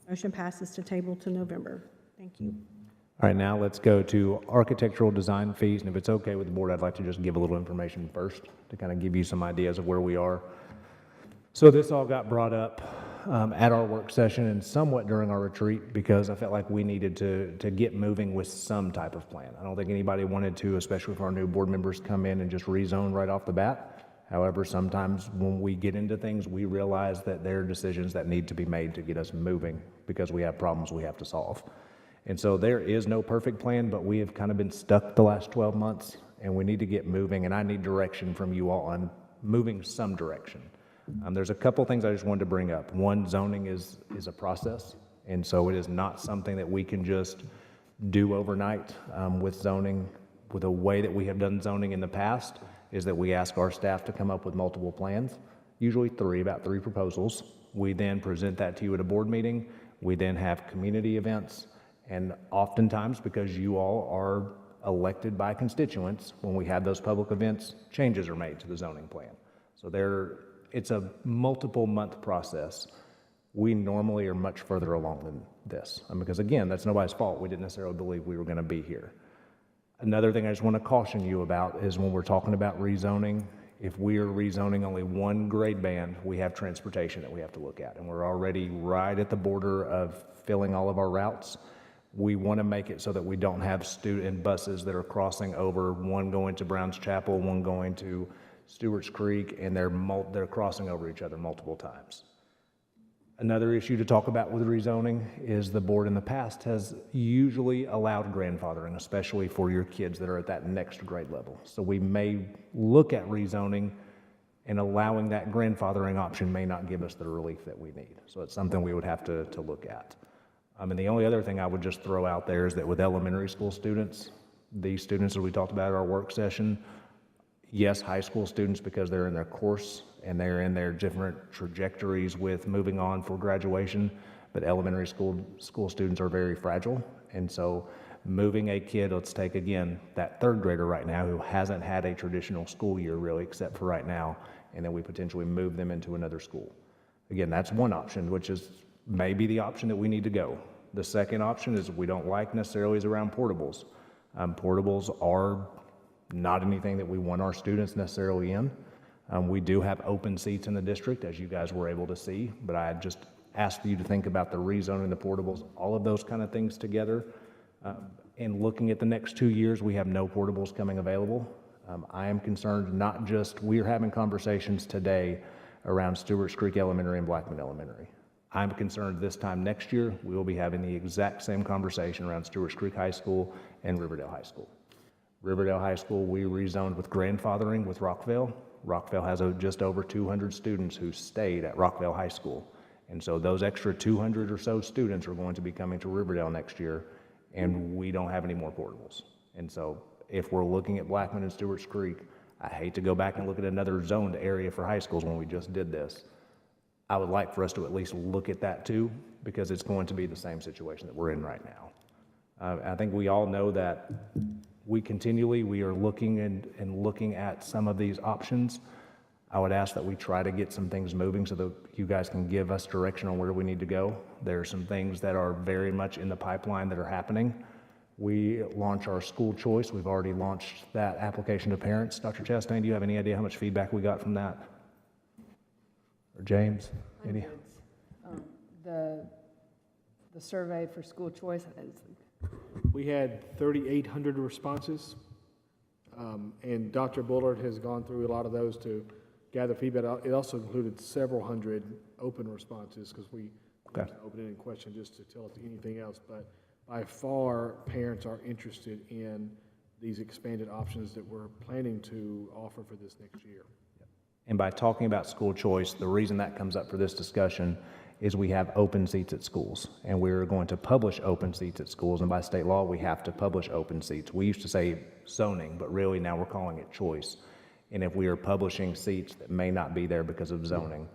Motion passes to table to November. Thank you. All right, now let's go to architectural design fees, and if it's okay with the board, I'd like to just give a little information first to kind of give you some ideas of where we are. So this all got brought up at our work session and somewhat during our retreat, because I felt like we needed to get moving with some type of plan. I don't think anybody wanted to, especially if our new board members come in and just rezone right off the bat. However, sometimes when we get into things, we realize that there are decisions that need to be made to get us moving because we have problems we have to solve. And so there is no perfect plan, but we have kind of been stuck the last 12 months, and we need to get moving, and I need direction from you all on moving some direction. There's a couple things I just wanted to bring up. One, zoning is a process, and so it is not something that we can just do overnight with zoning. With the way that we have done zoning in the past is that we ask our staff to come up with multiple plans, usually about three proposals. We then present that to you at a board meeting. We then have community events, and oftentimes, because you all are elected by constituents, when we have those public events, changes are made to the zoning plan. So it's a multiple month process. We normally are much further along than this, because again, that's nobody's fault. We didn't necessarily believe we were going to be here. Another thing I just want to caution you about is when we're talking about rezoning, if we are rezoning only one grade band, we have transportation that we have to look at, and we're already right at the border of filling all of our routes. We want to make it so that we don't have student buses that are crossing over, one going to Browns Chapel, one going to Stewart's Creek, and they're crossing over each other multiple times. Another issue to talk about with rezoning is the board in the past has usually allowed grandfathering, especially for your kids that are at that next grade level. So we may look at rezoning, and allowing that grandfathering option may not give us the relief that we need. So it's something we would have to look at. And the only other thing I would just throw out there is that with elementary school students, these students that we talked about at our work session, yes, high school students because they're in their course and they're in their different trajectories with moving on for graduation, but elementary school students are very fragile. And so moving a kid, let's take again that third grader right now who hasn't had a traditional school year really except for right now, and then we potentially move them into another school. Again, that's one option, which is maybe the option that we need to go. The second option is we don't like necessarily is around portables. Portables are not anything that we want our students necessarily in. We do have open seats in the district, as you guys were able to see, but I just asked you to think about the rezoning, the portables, all of those kind of things together. And looking at the next 2 years, we have no portables coming available. I am concerned not just, we're having conversations today around Stewart's Creek Elementary and Blackman Elementary. I'm concerned this time next year, we will be having the exact same conversation around Stewart's Creek High School and Riverdale High School. Riverdale High School, we rezoned with grandfathering with Rockville. Rockville has just over 200 students who stayed at Rockville High School. And so those extra 200 or so students are going to be coming to Riverdale next year, and we don't have any more portables. And so if we're looking at Blackman and Stewart's Creek, I hate to go back and look at another zoned area for high schools when we just did this. I would like for us to at least look at that too, because it's going to be the same situation that we're in right now. I think we all know that we are looking and looking at some of these options. I would ask that we try to get some things moving so that you guys can give us direction on where we need to go. There are some things that are very much in the pipeline that are happening. We launch our school choice. We've already launched that application to parents. Dr. Chastain, do you have any idea how much feedback we got from that? Or James? Any? The survey for school choice, we had 3,800 responses, and Dr. Bullard has gone through a lot of those to gather feedback. It also included several hundred open responses because we open-ended question just to tell us anything else. But by far, parents are interested in these expanded options that we're planning to offer for this next year. And by talking about school choice, the reason that comes up for this discussion is we have open seats at schools, and we're going to publish open seats at schools, and by state law, we have to publish open seats. We used to say zoning, but really now we're calling it choice. And if we are publishing seats that may not be there because of zoning,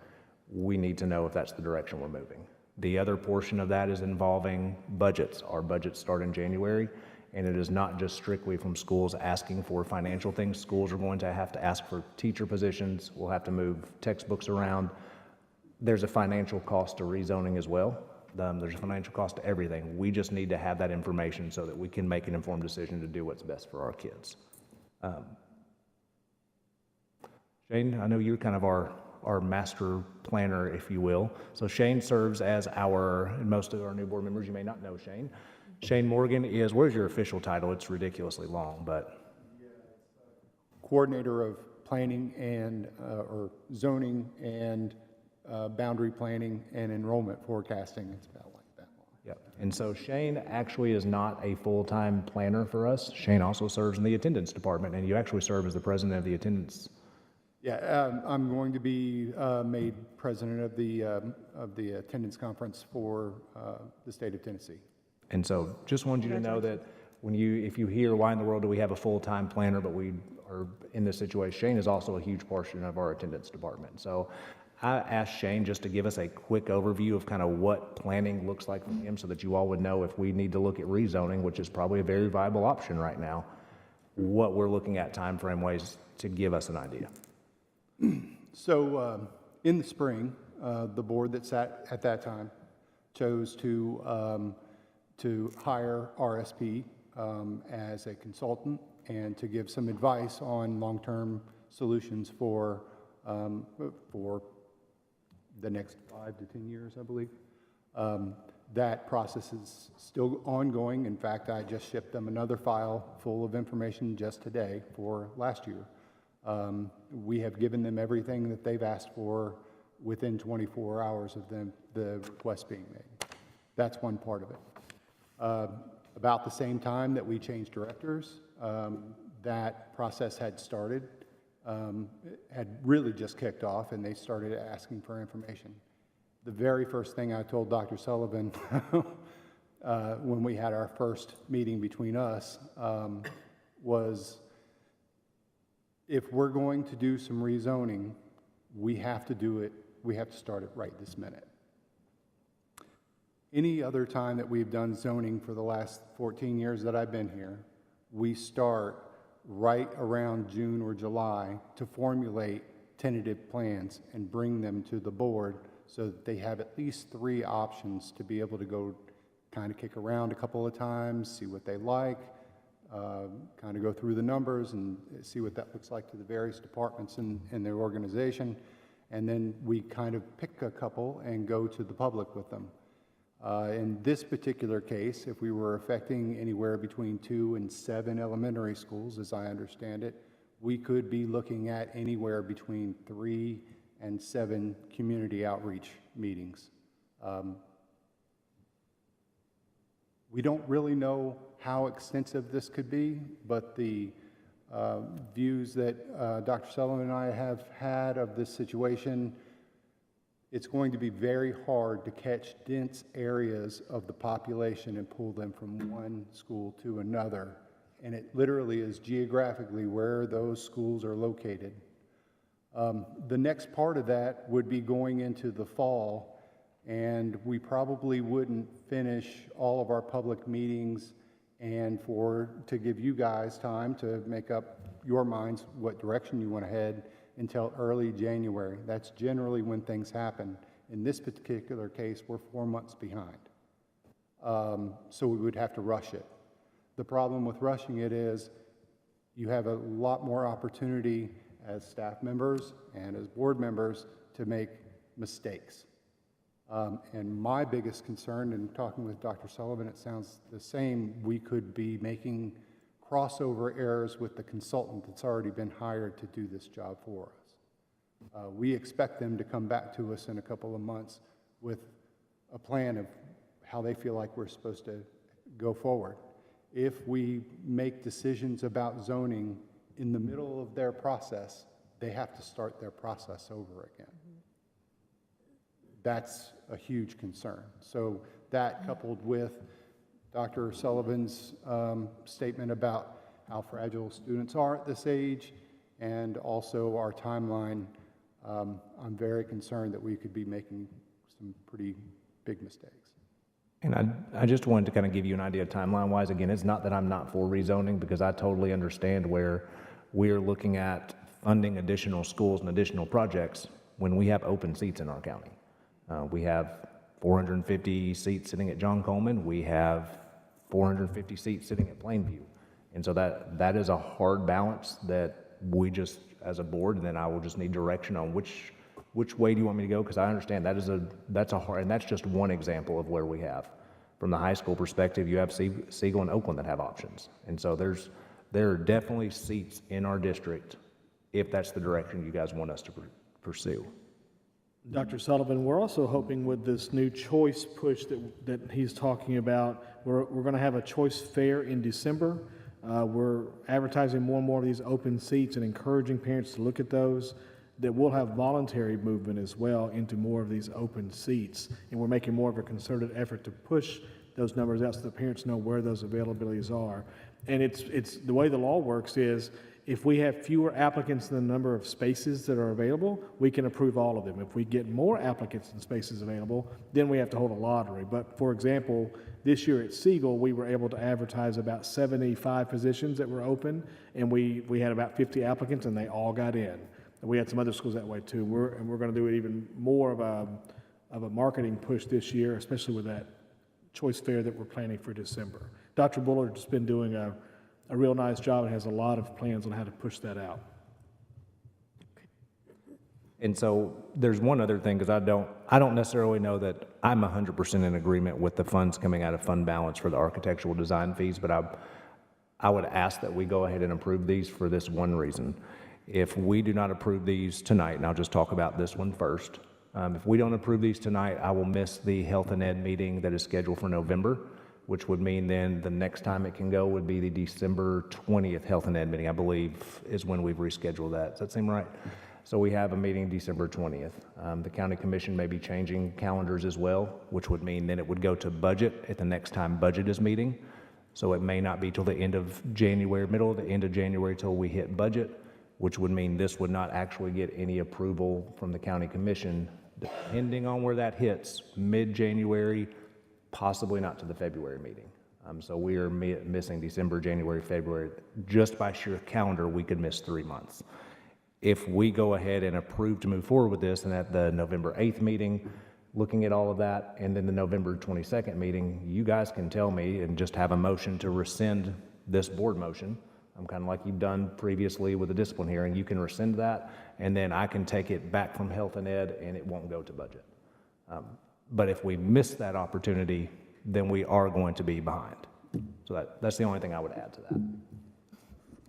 we need to know if that's the direction we're moving. The other portion of that is involving budgets. Our budgets start in January, and it is not just strictly from schools asking for financial things. Schools are going to have to ask for teacher positions. We'll have to move textbooks around. There's a financial cost to rezoning as well. There's a financial cost to everything. We just need to have that information so that we can make an informed decision to do what's best for our kids. Shane, I know you're kind of our master planner, if you will. So Shane serves as most of our new board members, you may not know Shane. Shane Morgan is, where's your official title? It's ridiculously long, but. Coordinator of planning and, or zoning and boundary planning and enrollment forecasting. It's about like that long. Yep. And so Shane actually is not a full-time planner for us. Shane also serves in the attendance department, and you actually serve as the president of the attendance Yeah, I'm going to be made president of the attendance conference for the state of Tennessee. And so just wanted you to know that if you hear why in the world do we have a full-time planner, but we are in this situation, Shane is also a huge portion of our attendance department. So I asked Shane just to give us a quick overview of kind of what planning looks like for him so that you all would know if we need to look at rezoning, which is probably a very viable option right now, what we're looking at time frame ways to give us an idea. So in the spring, the board that sat at that time chose to hire RSP as a consultant and to give some advice on long-term solutions for the next 5 to 10 years, I believe. That process is still ongoing. In fact, I just shipped them another file full of information just today for last year. We have given them everything that they've asked for within 24 hours of the request being made. That's one part of it. About the same time that we changed directors, that process had started, had really just kicked off, and they started asking for information. The very first thing I told Dr. Sullivan when we had our first meeting between us was, if we're going to do some rezoning, we have to start it right this minute. Any other time that we've done zoning for the last 14 years that I've been here, we start right around June or July to formulate tentative plans and bring them to the board so that they have at least 3 options to be able to go kind of kick around a couple of times, see what they like, kind of go through the numbers and see what that looks like to the various departments in their organization. And then we kind of pick a couple and go to the public with them. In this particular case, if we were affecting anywhere between 2 and 7 elementary schools, as I understand it, we could be looking at anywhere between 3 and 7 community outreach meetings. We don't really know how extensive this could be, but the views that Dr. Sullivan and I have had of this situation, it's going to be very hard to catch dense areas of the population and pull them from one school to another. And it literally is geographically where those schools are located. The next part of that would be going into the fall, and we probably wouldn't finish all of our public meetings and to give you guys time to make up your minds what direction you want to head until early January. That's generally when things happen. In this particular case, we're 4 months behind. So we would have to rush it. The problem with rushing it is you have a lot more opportunity as staff members and as board members to make mistakes. And my biggest concern, in talking with Dr. Sullivan, it sounds the same, we could be making crossover errors with the consultant that's already been hired to do this job for us. We expect them to come back to us in a couple of months with a plan of how they feel like we're supposed to go forward. If we make decisions about zoning in the middle of their process, they have to start their process over again. That's a huge concern. So that, coupled with Dr. Sullivan's statement about how fragile students are at this age, and also our timeline, I'm very concerned that we could be making some pretty big mistakes. And I just wanted to kind of give you an idea timeline-wise. Again, it's not that I'm not for rezoning, because I totally understand where we're looking at funding additional schools and additional projects when we have open seats in our county. We have 450 seats sitting at John Coleman. We have 450 seats sitting at Plainview. And so that is a hard balance that we just, as a board, and then I will just need direction on which way do you want me to go? Because I understand that's a hard, and that's just one example of where we have. From the high school perspective, you have Siegel and Oakland that have options. And so there are definitely seats in our district if that's the direction you guys want us to pursue. Dr. Sullivan, we're also hoping with this new choice push that he's talking about, we're going to have a choice fair in December. We're advertising more and more of these open seats and encouraging parents to look at those. That we'll have voluntary movement as well into more of these open seats. And we're making more of a concerted effort to push those numbers out so the parents know where those availabilities are. And it's the way the law works is if we have fewer applicants than the number of spaces that are available, we can approve all of them. If we get more applicants than spaces available, then we have to hold a lottery. But for example, this year at Siegel, we were able to advertise about 75 positions that were open, and we had about 50 applicants, and they all got in. And we had some other schools that way too. We're going to do it even more of a marketing push this year, especially with that choice fair that we're planning for December. Dr. Bullard's been doing a real nice job and has a lot of plans on how to push that out. And so there's one other thing, because I don't necessarily know that I'm 100% in agreement with the funds coming out of fund balance for the architectural design fees, but I would ask that we go ahead and approve these for this one reason. If we do not approve these tonight, and I'll just talk about this one first, if we don't approve these tonight, I will miss the Health and Ed meeting that is scheduled for November, which would mean then the next time it can go would be the December 20th Health and Ed meeting, I believe, is when we've rescheduled that. Does that seem right? So we have a meeting December 20th. The county commission may be changing calendars as well, which would mean then it would go to budget at the next time budget is meeting. So it may not be till the end of January, middle of the end of January till we hit budget, which would mean this would not actually get any approval from the county commission, depending on where that hits, mid-January, possibly not to the February meeting. So we are missing December, January, February. Just by sheer calendar, we could miss 3 months. If we go ahead and approve to move forward with this, and at the November 8th meeting, looking at all of that, and then the November 22nd meeting, you guys can tell me and just have a motion to rescind this board motion. I'm kind of like you've done previously with the discipline hearing. You can rescind that, and then I can take it back from Health and Ed, and it won't go to budget. But if we miss that opportunity, then we are going to be behind. So that's the only thing I would add to that.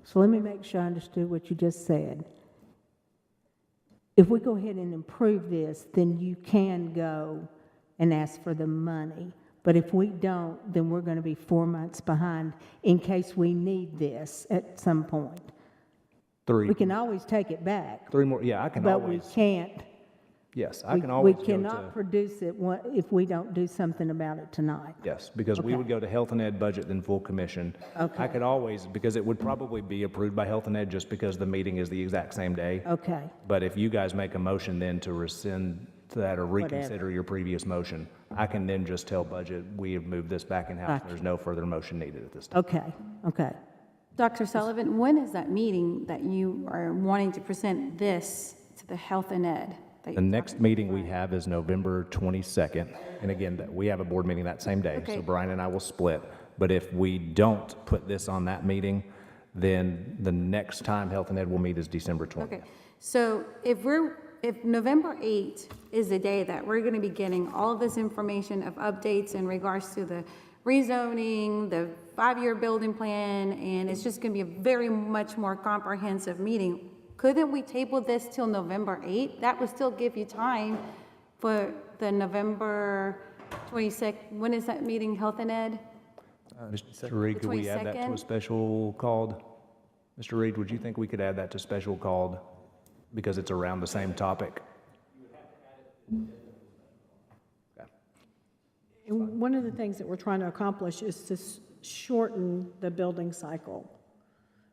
So let me make sure I understood what you just said. If we go ahead and improve this, then you can go and ask for the money. But if we don't, then we're going to be 4 months behind in case we need this at some point. We can always take it back. 3 more, yeah, I can always. But we can't. Yes, I can always We cannot produce it if we don't do something about it tonight. Yes, because we would go to Health and Ed budget, then full commission. Okay. I could always, because it would probably be approved by Health and Ed just because the meeting is the exact same day. Okay. But if you guys make a motion then to rescind that or reconsider your previous motion, I can then just tell budget, we have moved this back in-house. Gotcha. There's no further motion needed at this time. Okay. Dr. Sullivan, when is that meeting that you are wanting to present this to the Health and Ed? The next meeting we have is November 22nd. And again, we have a board meeting that same day. Okay. So Brian and I will split. But if we don't put this on that meeting, then the next time Health and Ed will meet is December 20th. Okay, so if November 8th is the day that we're going to be getting all of this information of updates in regards to the rezoning, the 5-year building plan, and it's just going to be a very much more comprehensive meeting, couldn't we table this till November 8th? That would still give you time for the November 22nd. When is that meeting, Health and Ed? Mr. Reed, could we add that to a 22nd? special called? Mr. Reed, would you think we could add that to special called because it's around the same topic? And one of the things that we're trying to accomplish is to shorten the building cycle,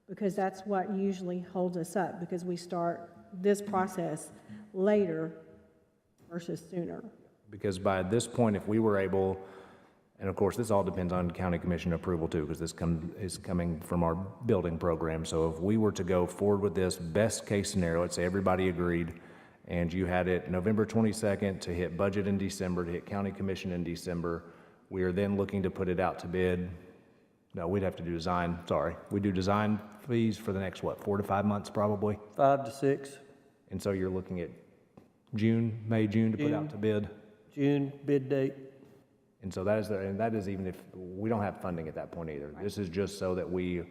because that's what usually holds us up, because we start this process later versus sooner. Because by this point, if we were able, and of course, this all depends on county commission approval too, because this is coming from our building program. So if we were to go forward with this, best case scenario, let's say everybody agreed, and you had it November 22nd to hit budget in December, to hit county commission in December, we are then looking to put it out to bid. No, we'd have to do design, sorry. We do design fees for the next, 4 to 5 months probably? 5 to 6, And so you're looking at May, June to put out to bid? June bid date. And so that is even if, we don't have funding at that point either. This is just so that we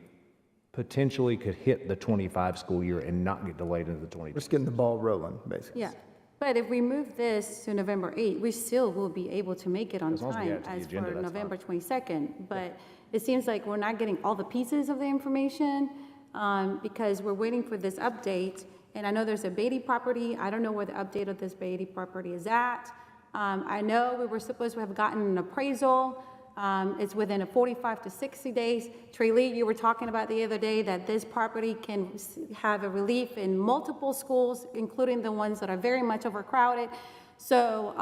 potentially could hit the 25 school year and not get delayed into the 20. We're just getting the ball rolling, basically. Yeah. But if we move this to November 8th, we still will be able to make it on As long as we time add it to the as agenda, for that's November 22nd. But it seems like we're not getting all the pieces of the information because we're waiting for this update. And I know there's a Beatty property. I don't know where the update of this Beatty property is at. I know we were supposed to have gotten an appraisal. It's within a 45 to 60 days. Trey Lee, you were talking about the other day that this property can have a relief in multiple schools, including the ones that are very much overcrowded. So,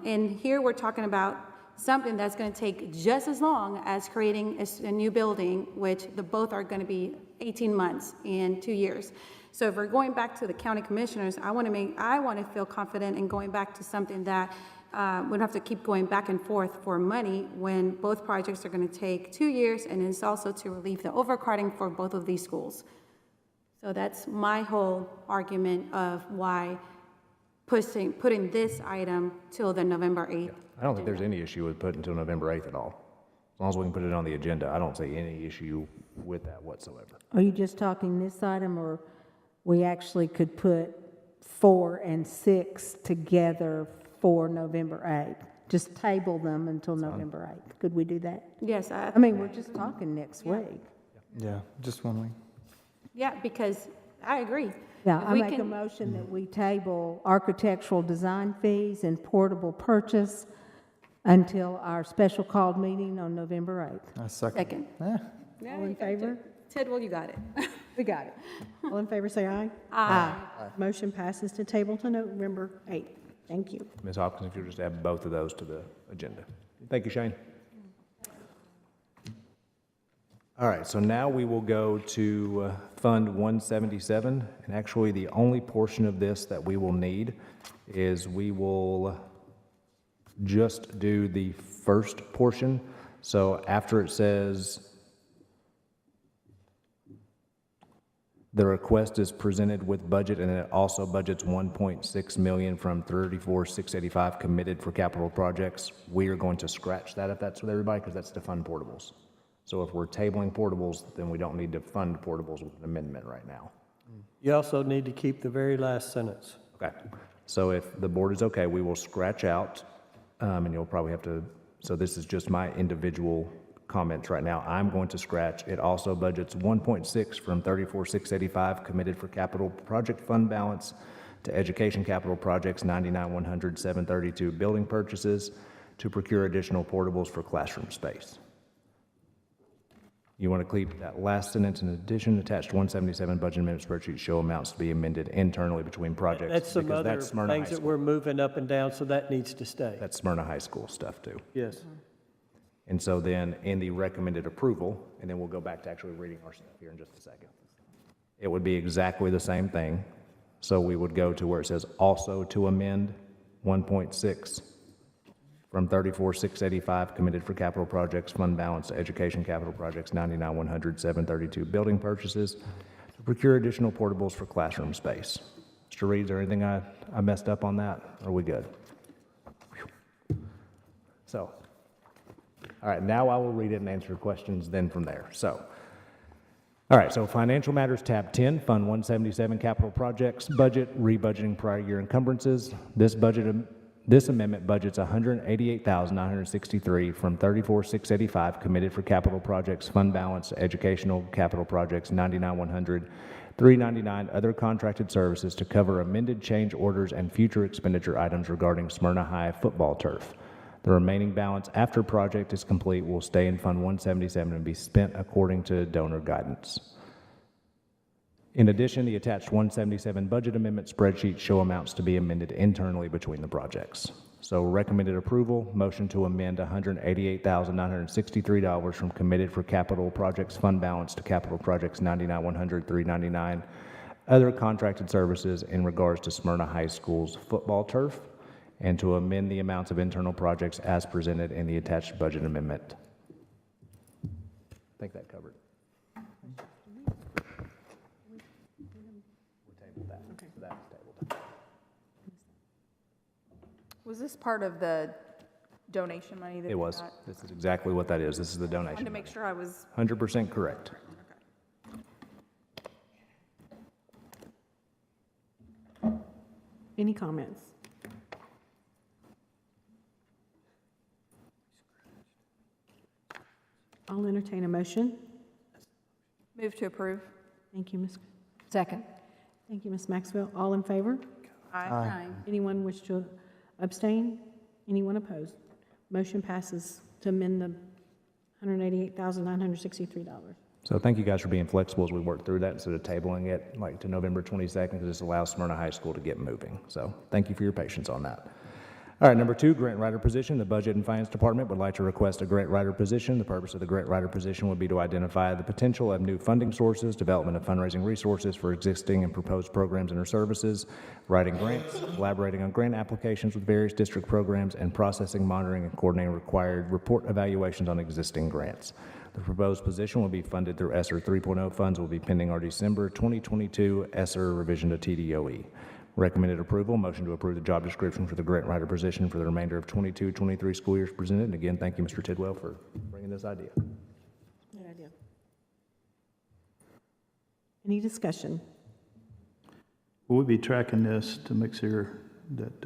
and here we're talking about something that's going to take just as long as creating a new building, which both are going to be 18 months and 2 years. So if we're going back to the county commissioners, I want to feel confident in going back to something that we don't have to keep going back and forth for money when both projects are going to take 2 years, and it's also to relieve the overcrowding for both of these schools. So that's my whole argument of why putting this item till the November 8th. I don't think there's any issue with putting until November 8th at all. As long as we can put it on the agenda, I don't see any issue with that whatsoever. Are you just talking this item, or we actually could put 4 and 6 together for November 8th? Just table them until November 8th. Could we do that? Yes, I mean, we're just talking next week. Yeah, just 1 week. yeah, because I agree. Yeah, If I we make a can- motion that we table architectural design fees and portable purchase until our special called meeting on November 8th. A second. Second. Yeah. Yeah, All in you got it. favor? Tidwell, you got it. We got it. All in favor, say aye. Aye. Motion passes to table to November 8th. Thank you. Ms. Hopkins, if you'll just add both of those to the agenda. Thank you, Shane. All right, so now we will go to Fund 177, and actually the only portion of this that we will need is we will just do the first portion. So after it says the request is presented with budget, and it also budgets 1.6 million from 34,685 committed for capital projects, we are going to scratch that if that's with everybody, because that's to fund portables. So if we're tabling portables, then we don't need to fund portables with an amendment right now. You also need to keep the very last sentence. Okay. So if the board is okay, we will scratch out, and you'll probably have to, so this is just my individual comments right now. I'm going to scratch. It also budgets 1.6 from 34,685 committed for capital project fund balance to education capital projects 99,100, 732 building purchases to procure additional portables for classroom space. You want to keep that last sentence, in addition, attached 177 budget amendment spreadsheet show amounts to be amended internally between projects. That's some because other that's Smyrna High things that School. we're moving up and down, so that needs to stay. That's Smyrna High School stuff too. Yes. And so then in the recommended approval, and then we'll go back to actually reading our stuff here in just a second. It would be exactly the same thing. So we would go to where it says also to amend 1.6 from 34,685 committed for capital projects, fund balance to education capital projects 99,100, 732 building purchases to procure additional portables for classroom space. Mr. Reed, is there anything I messed up on that? Are we good? So, all right, now I will read it and answer questions then from there. So, all right, so Financial Matters, tab 10, Fund 177, Capital Projects, Budget, Rebudgeting Prior Year Encumbrances. This amendment budgets $188,963 from 34,685 committed for capital projects, fund balance, educational capital projects 99,100, 399 other contracted services to cover amended change orders and future expenditure items regarding Smyrna High football turf. The remaining balance after project is complete will stay in Fund 177 and be spent according to donor guidance. In addition, the attached 177 budget amendment spreadsheet show amounts to be amended internally between the projects. So recommended approval, motion to amend $188,963 from committed for capital projects fund balance to capital projects 99,100, 399 other contracted services in regards to Smyrna High School's football turf, and to amend the amounts of internal projects as presented in the attached budget amendment. I think that covered it. Was this part of the donation money that It we was. got? This is exactly what that is. This is the I donation. wanted to make sure I was, 100% correct. Any comments? I'll entertain a motion. Move to approve. Thank you, Ms. Second. Thank you, Ms. Maxwell. All in favor? Aye. Anyone wish to abstain? Anyone opposed? Motion passes to amend the $188,963. So thank you guys for being flexible as we work through that instead of tabling it like to November 22nd, because this allows Smyrna High School to get moving. So thank you for your patience on that. All right, number 2, grant writer position. The Budget and Finance Department would like to request a grant writer position. The purpose of the grant writer position would be to identify the potential of new funding sources, development of fundraising resources for existing and proposed programs and or services, writing grants, collaborating on grant applications with various district programs, and processing, monitoring, and coordinating required report evaluations on existing grants. The proposed position will be funded through ESSER 3.0 funds, will be pending our December 2022 ESSER revision to TDOE. Recommended approval, motion to approve the job description for the grant writer position for the remainder of 22-23 school years presented. And again, thank you, Mr. Tidwell, for bringing this idea. Good idea. Any discussion? Will we be tracking this to make sure that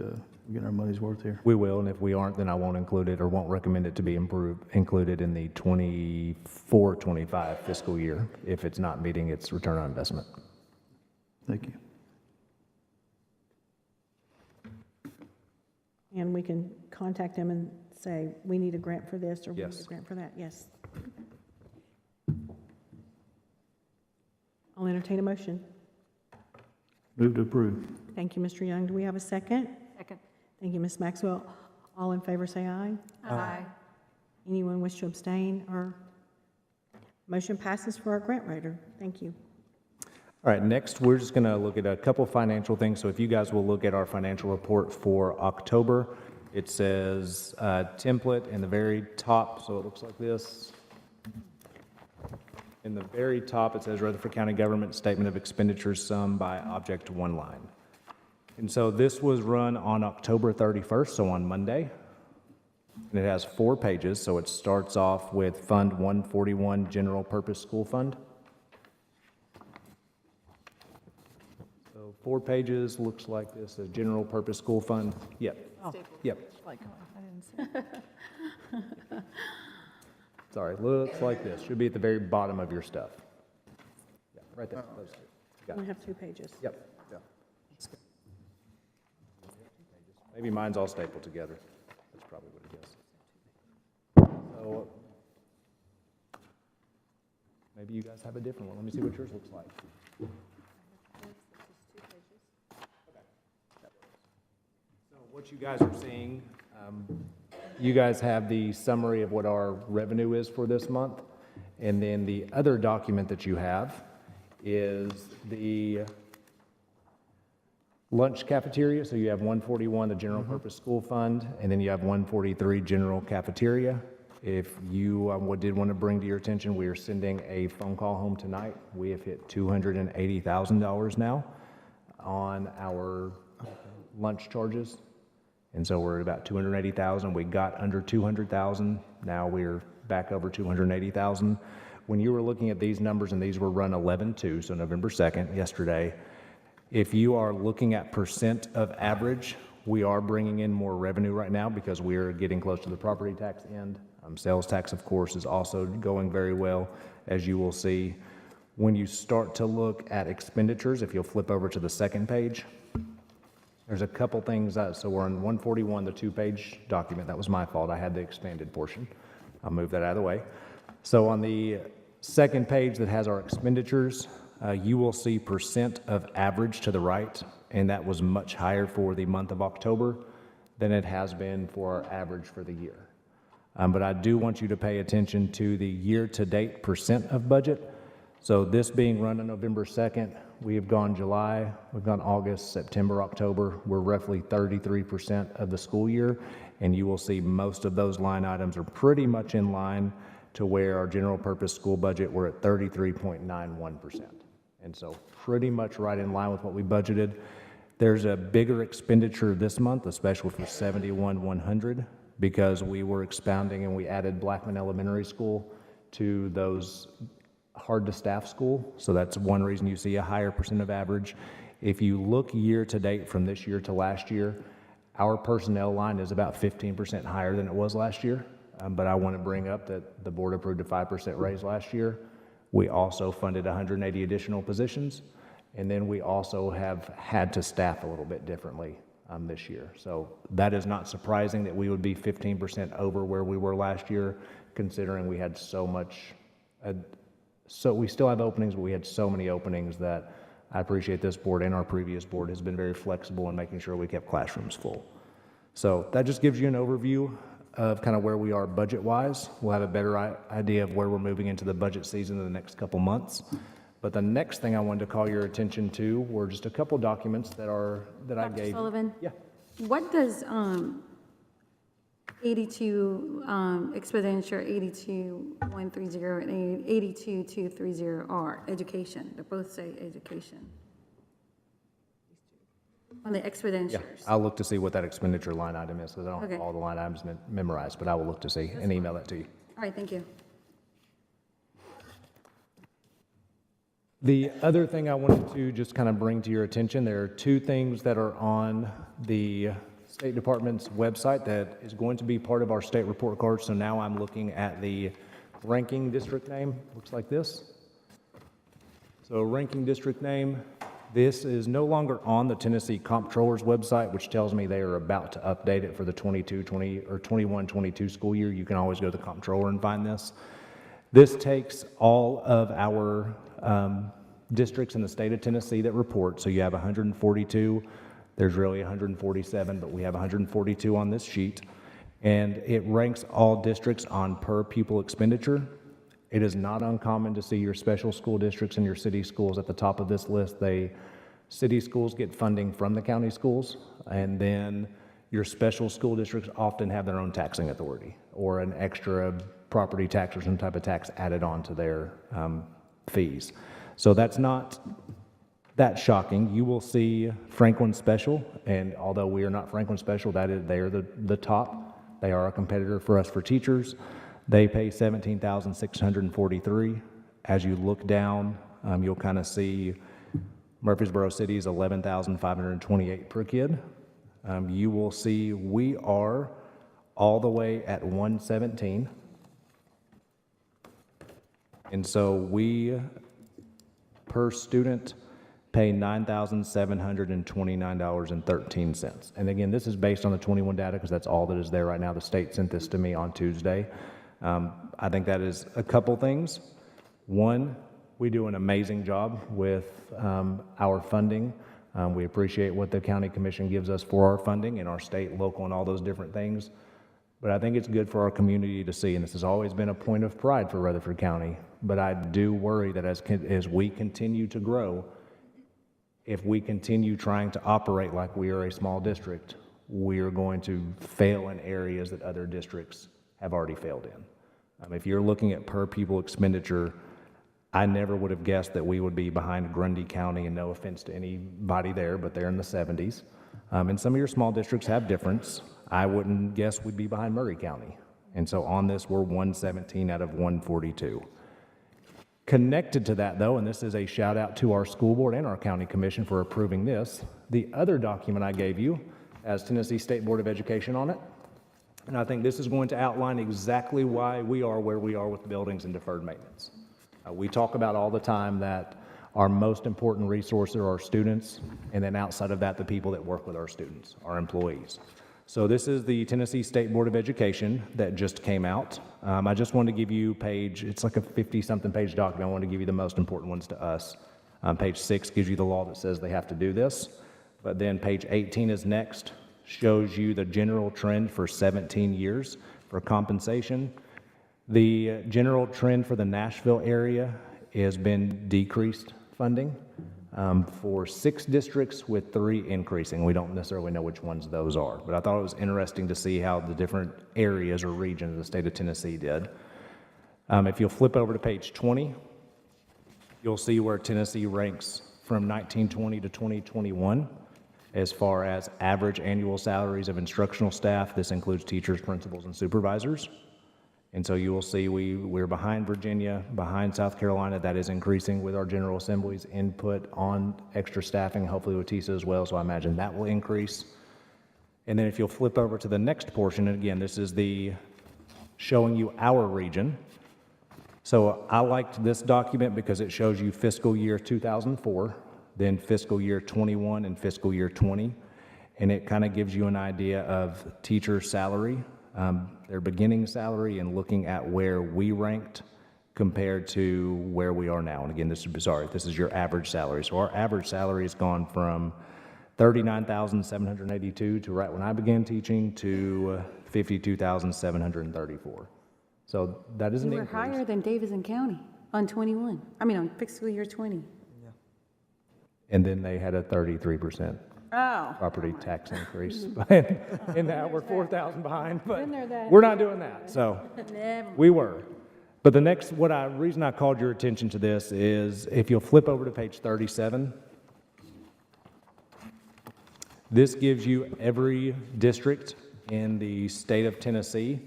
we get our money's worth here? We will, and if we aren't, then I won't include it or won't recommend it to be included in the 24-25 fiscal year if it's not meeting its return on investment. Thank you. And we can contact them and say, we need a grant for this, or we need Yes. a grant for that. Yes. I'll entertain a motion. Move to approve. Thank you, Mr. Young. Do we have a second? Second. Thank you, Ms. Maxwell. All in favor, say aye. Aye. Anyone wish to abstain, or motion passes for our grant writer? Thank you. All right, next, we're just going to look at a couple financial things. So if you guys will look at our financial report for October, it says template in the very top, so it looks like this. In the very top, it says Rutherford County Government Statement of Expenditures sum by object 1 line. And so this was run on October 31st, so on Monday. And it has 4 pages, so it starts off with Fund 141 General Purpose School Fund. 4 pages, looks like this, a general purpose school fund. Yep. Yep. Like, I didn't see. Sorry, looks like this. Should be at the very bottom of your stuff. Yeah, right there. Those two. Got We it. have 2 pages. Yep. Yeah. Maybe mine's all stapled together. That's probably what it is. So maybe you guys have a different one. Let me see what yours looks like. What you guys are seeing, you guys have the summary of what our revenue is for this month. And then the other document that you have is the lunch cafeteria. So you have 141, the general purpose school fund, and then you have 143, general cafeteria. If you did want to bring to your attention, we are sending a phone call home tonight. We have hit $280,000 now on our lunch charges. And so we're at about 280,000. We got under 200,000. Now we're back over 280,000. When you were looking at these numbers, and these were run 11/2, so November 2nd, yesterday, if you are looking at percent of average, we are bringing in more revenue right now because we are getting close to the property tax end. Sales tax, of course, is also going very well, as you will see. When you start to look at expenditures, if you'll flip over to the second page, there's a couple things, so we're on 141, the 2-page document. That was my fault. I had the expanded portion. I'll move that out of the way. So on the second page that has our expenditures, you will see percent of average to the right, and that was much higher for the month of October than it has been for our average for the year. But I do want you to pay attention to the year-to-date percent of budget. So this being run on November 2nd, we have gone July, we've gone August, September, October. We're roughly 33% of the school year, and you will see most of those line items are pretty much in line to where our general purpose school budget, we're at 33.91%. And so pretty much right in line with what we budgeted. There's a bigger expenditure this month, especially for 71-100, because we were expounding and we added Blackman Elementary School to those hard to staff school. So that's one reason you see a higher percent of average. If you look year to date from this year to last year, our personnel line is about 15% higher than it was last year. but I want to bring up that the board approved a 5% raise last year. We also funded 180 additional positions, and then we also have had to staff a little bit differently this year. So that is not surprising that we would be 15% over where we were last year, considering we had so much, so we still have openings, but we had so many openings that I appreciate this board and our previous board has been very flexible in making sure we kept classrooms full. So that just gives you an overview of kind of where we are budget-wise. We'll have a better idea of where we're moving into the budget season in the next couple months. But the next thing I wanted to call your attention to were just a couple documents that I gave. Dr. Sullivan? Yeah. What does 82 expenditure 82,130 and 82,230 are? Education. They both say education. On the Yeah, expenditures. I'll look to see what that expenditure line item is, because I don't Okay. have all the line items memorized, but I will look to see and email that to you. All right, thank you. The other thing I wanted to just kind of bring to your attention, there are two things that are on the State Department's website that is going to be part of our state report card. So now I'm looking at the ranking district name, looks like this. So ranking district name, this is no longer on the Tennessee Comptroller's website, which tells me they are about to update it for the 21-22 school year. You can always go to the Comptroller and find this. This takes all of our districts in the state of Tennessee that report. So you have 142. There's really 147, but we have 142 on this sheet. And it ranks all districts on per pupil expenditure. It is not uncommon to see your special school districts and your city schools at the top of this list. City schools get funding from the county schools, and then your special school districts often have their own taxing authority or an extra property tax or some type of tax added on to their fees. So that's not that shocking. You will see Franklin Special, and although we are not Franklin Special, they are the top. They are a competitor for us for teachers. They pay $17,643. As you look down, you'll kind of see Murfreesboro City is $11,528 per kid. You will see we are all the way at 117. And so we, per student, pay $9,729.13. And again, this is based on the 21 data because that's all that is there right now. The state sent this to me on Tuesday. I think that is a couple things. One, we do an amazing job with our funding. We appreciate what the county commission gives us for our funding and our state, local, and all those different things. But I think it's good for our community to see, and this has always been a point of pride for Rutherford County, but I do worry that as we continue to grow, if we continue trying to operate like we are a small district, we are going to fail in areas that other districts have already failed in. If you're looking at per pupil expenditure, I never would have guessed that we would be behind Grundy County, and no offense to anybody there, but they're in the 70s. And some of your small districts have difference. I wouldn't guess we'd be behind Murray County. And so on this, we're 117 out of 142. Connected to that, though, and this is a shout out to our school board and our county commission for approving this, the other document I gave you has Tennessee State Board of Education on it. And I think this is going to outline exactly why we are where we are with buildings and deferred maintenance. We talk about all the time that our most important resource are our students, and then outside of that, the people that work with our students, our employees. So this is the Tennessee State Board of Education that just came out. I just wanted to give you it's like a 50-something page document. I wanted to give you the most important ones to us. Page 6 gives you the law that says they have to do this. But then page 18 is next, shows you the general trend for 17 years for compensation. The general trend for the Nashville area has been decreased funding for 6 districts with 3 increasing. We don't necessarily know which ones those are, but I thought it was interesting to see how the different areas or regions of the state of Tennessee did. If you'll flip over to page 20, you'll see where Tennessee ranks from 1920 to 2021 as far as average annual salaries of instructional staff. This includes teachers, principals, and supervisors. And so you will see we're behind Virginia, behind South Carolina. That is increasing with our General Assembly's input on extra staffing, hopefully with TISA as well, so I imagine that will increase. And then if you'll flip over to the next portion, and again, this is the showing you our region. So I liked this document because it shows you fiscal year 2004, then fiscal year 21 and fiscal year 20. And it kind of gives you an idea of teacher salary, their beginning salary, and looking at where we ranked compared to where we are now. And again, this is your average salary. So our average salary has gone from $39,782 to right when I began teaching to $52,734. So that is an You were increase. higher than Davidson County on 21, on fiscal year 20. And then they had a 33% Oh. property tax increase. In that, we're 4,000 behind, but Been there, that. we're not doing that. So Never. we were. But the next, reason I called your attention to this is if you'll flip over to page 37, this gives you every district in the state of Tennessee,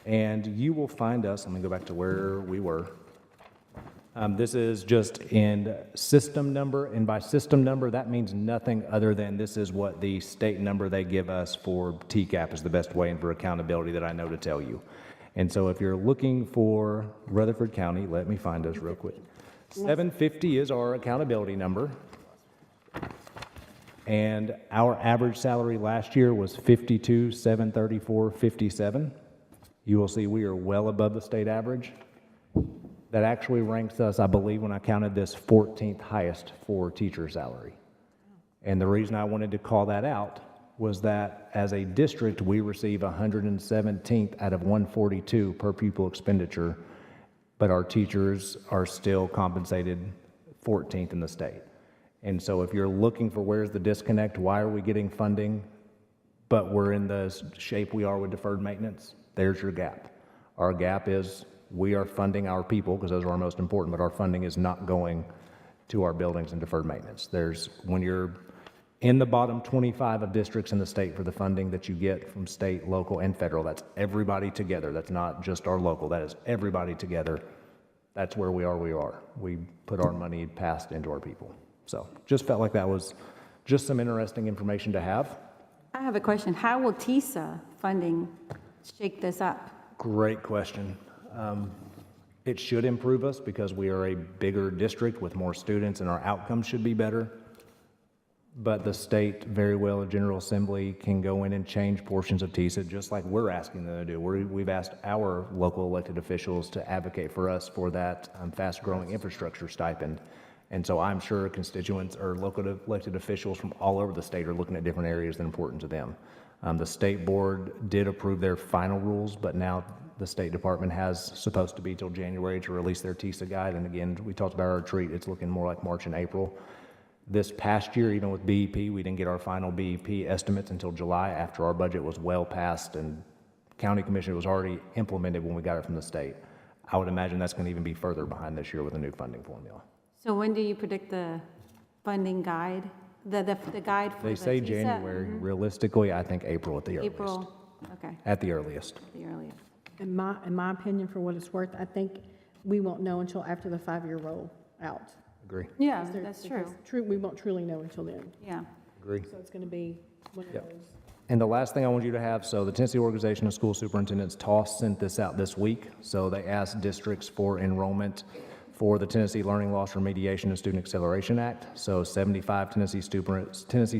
and you will find us, let me go back to where we were. This is just in system number, and by system number, that means nothing other than this is what the state number they give us for TCAP is the best way and for accountability that I know to tell you. And so if you're looking for Rutherford County, let me find us real quick. 750 is our accountability number. And our average salary last year was $52,734.57. You will see we are well above the state average. That actually ranks us, I believe, when I counted this, 14th highest for teacher salary. And the reason I wanted to call that out was that as a district, we receive 117th out of 142 per pupil expenditure, but our teachers are still compensated 14th in the state. And so if you're looking for where's the disconnect, why are we getting funding, but we're in the shape we are with deferred maintenance, there's your gap. Our gap is we are funding our people, because those are our most important, but our funding is not going to our buildings and deferred maintenance. When you're in the bottom 25 of districts in the state for the funding that you get from state, local, and federal, that's everybody together. That's not just our local, that is everybody together. That's where we are. We put our money passed into our people. So just felt like that was just some interesting information to have. I have a question. How will TISA funding shake this up? Great question. It should improve us because we are a bigger district with more students and our outcomes should be better. But the state, very well, a General Assembly can go in and change portions of TISA just like we're asking them to do. We've asked our local elected officials to advocate for us for that fast-growing infrastructure stipend. And so I'm sure constituents or local elected officials from all over the state are looking at different areas that are important to them. The state board did approve their final rules, but now the State Department has supposed to be till January to release their TISA guide. And again, we talked about our retreat, it's looking more like March and April. This past year, even with BEP, we didn't get our final BEP estimates until July after our budget was well passed and county commission was already implemented when we got it from the state. I would imagine that's going to even be further behind this year with a new funding formula. So when do you predict the funding guide, the guide for They the say TISA? January. Realistically, I think April at the earliest. April, okay, At the earliest. the earliest. In my opinion, for what it's worth, I think we won't know until after the 5-year roll out. Agree. Yeah, Because that's true. We won't truly know until then. Yeah. Agree. So it's going to be one of Yep. those. And the last thing I want you to have, so the Tennessee Organization of School Superintendents, TOSS, sent this out this week. So they asked districts for enrollment for the Tennessee Learning Loss Remediation and Student Acceleration Act. So 75 Tennessee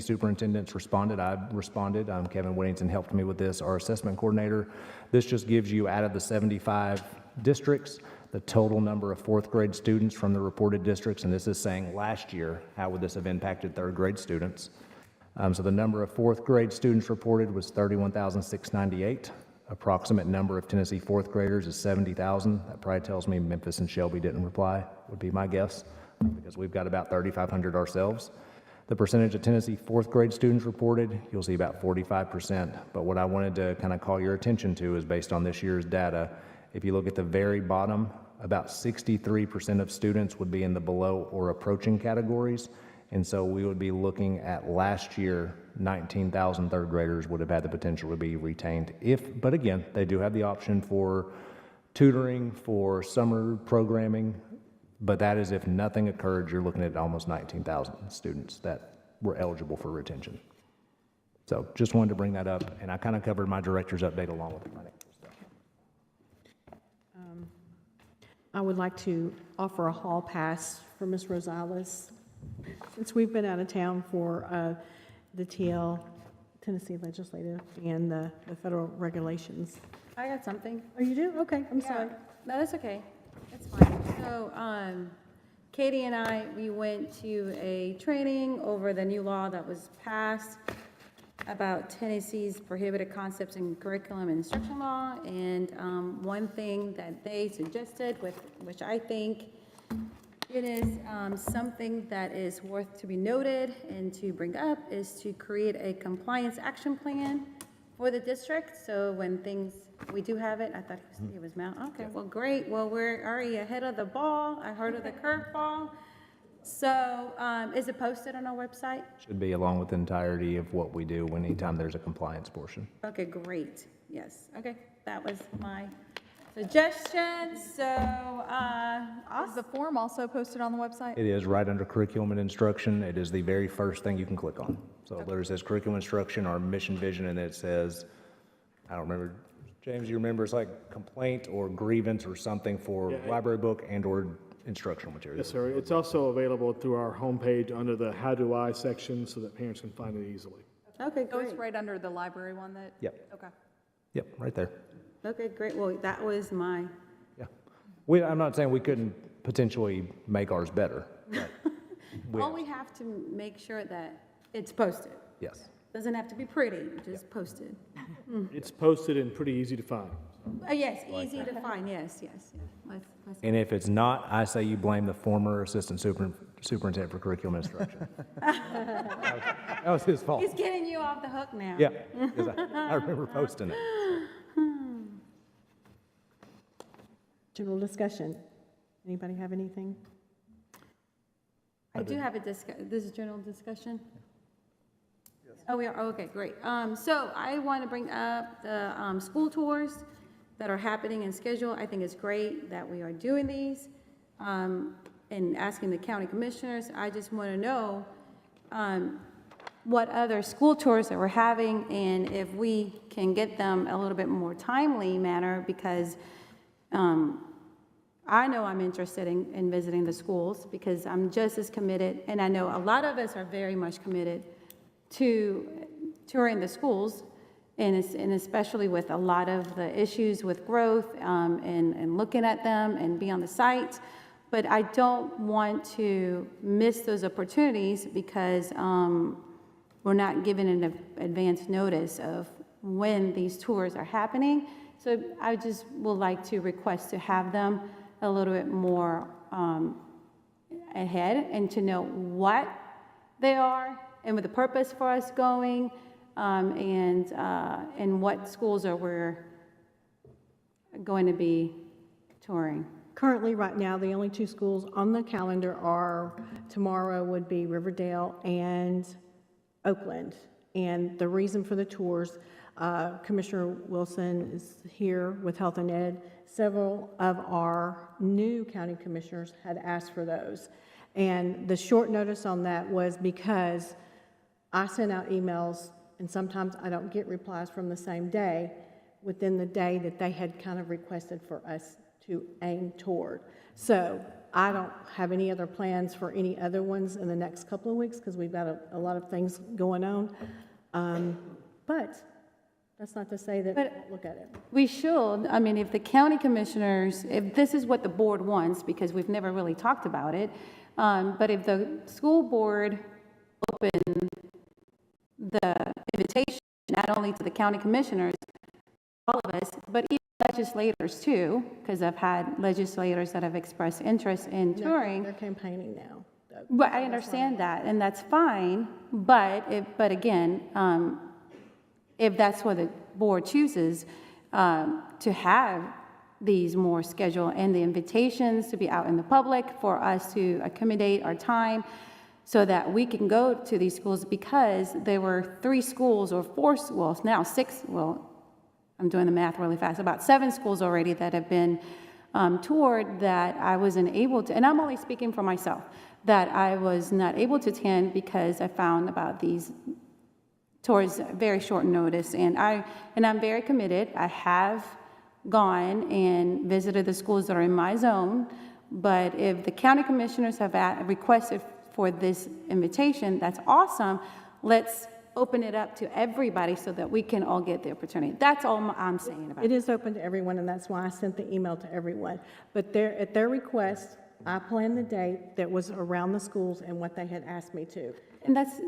superintendents responded. I responded. Kevin Whittington helped me with this, our assessment coordinator. This just gives you, out of the 75 districts, the total number of fourth grade students from the reported districts. And this is saying last year, how would this have impacted third grade students? So the number of fourth grade students reported was 31,698. Approximate number of Tennessee fourth graders is 70,000. That probably tells me Memphis and Shelby didn't reply, would be my guess, because we've got about 3,500 ourselves. The percentage of Tennessee fourth grade students reported, you'll see about 45%. But what I wanted to kind of call your attention to is based on this year's data. If you look at the very bottom, about 63% of students would be in the below or approaching categories. And so we would be looking at last year, 19,000 third graders would have had the potential to be retained but again, they do have the option for tutoring, for summer programming, but that is if nothing occurred, you're looking at almost 19,000 students that were eligible for retention. So just wanted to bring that up, and I kind of covered my director's update along with the financial stuff. I would like to offer a hall pass for Ms. Rosales, since we've been out of town for the Tennessee Legislative and the federal regulations. I got something. Oh, you do? Okay, I'm Yeah. sorry. No, that's okay. That's fine. So, Katie and I, we went to a training over the new law that was passed about Tennessee's prohibited concepts in curriculum and instruction law. And one thing that they suggested, which I think it is something that is worth to be noted and to bring up, is to create a compliance action plan for the district. So when we do have it. I thought it was Mount. Okay, well, great. Well, we're already ahead of the ball. I heard of the curveball. So is it posted on our website? Should be along with the entirety of what we do anytime there's a compliance portion. Okay, great. Yes. Okay, that was my suggestion. So, Is the form also posted on the website? It is right under curriculum and instruction. It is the very first thing you can click on. So there it says curriculum instruction, our mission vision, and it says, I don't remember, James, you remember, it's like complaint or grievance or something for library book and or instructional material. Yes, sir. It's also available through our homepage under the How Do I section so that parents can find it easily. okay, Oh, it's great. right under the library one that? Yep. Okay. Yep, right there. Okay, great. Well, that was my, I'm not saying we couldn't potentially make ours better, but all we have to make sure that it's posted. yes. Doesn't have to be pretty, just posted. It's posted and pretty easy to find. Yes, easy to find. Yes, yes. Let's And if it's not, I say you blame the former assistant superintendent for curriculum instruction. That was his fault. He's getting you off the hook now. Yeah, 'cause I remember posting it. General discussion. Anybody have anything? I do have this is general discussion? Oh, we are, okay, great. So I want to bring up the school tours that are happening in schedule. I think it's great that we are doing these and asking the county commissioners. I just want to know what other school tours that we're having and if we can get them a little bit more timely manner, because I know I'm interested in visiting the schools because I'm just as committed, and I know a lot of us are very much committed to touring the schools, and especially with a lot of the issues with growth and looking at them and be on the site. But I don't want to miss those opportunities because we're not given an advance notice of when these tours are happening. So I just would like to request to have them a little bit more ahead and to know what they are and with the purpose for us going, and what schools are we're going to be touring. Currently, right now, the only two schools on the calendar are, tomorrow would be Riverdale and Oakland. And the reason for the tours, Commissioner Wilson is here with Health and Ed. Several of our new county commissioners had asked for those. And the short notice on that was because I sent out emails, and sometimes I don't get replies from the same day, within the day that they had kind of requested for us to aim toward. So I don't have any other plans for any other ones in the next couple of weeks because we've got a lot of things going on. But that's not to say that we won't look at it. We should, I mean, if the county commissioners, if this is what the board wants, because we've never really talked about it, but if the school board open the invitation not only to the county commissioners, all of us, but even legislators too, because I've had legislators that have expressed interest in touring. They're campaigning now. But I understand that, and that's fine, but again, if that's what the board chooses, to have these more scheduled and the invitations to be out in the public for us to accommodate our time so that we can go to these schools, because there were 3 schools or 4, well, now 6, well, I'm doing the math really fast, about 7 schools already that have been toured that I wasn't able to, and I'm only speaking for myself, that I was not able to attend because I found about these tours very short notice. And I'm very committed. I have gone and visited the schools that are in my zone. But if the county commissioners have requested for this invitation, that's awesome. Let's open it up to everybody so that we can all get the opportunity. That's all I'm saying about it. It is open to everyone, and that's why I sent the email to everyone. But at their request, I planned the date that was around the schools and what they had asked me to. And that's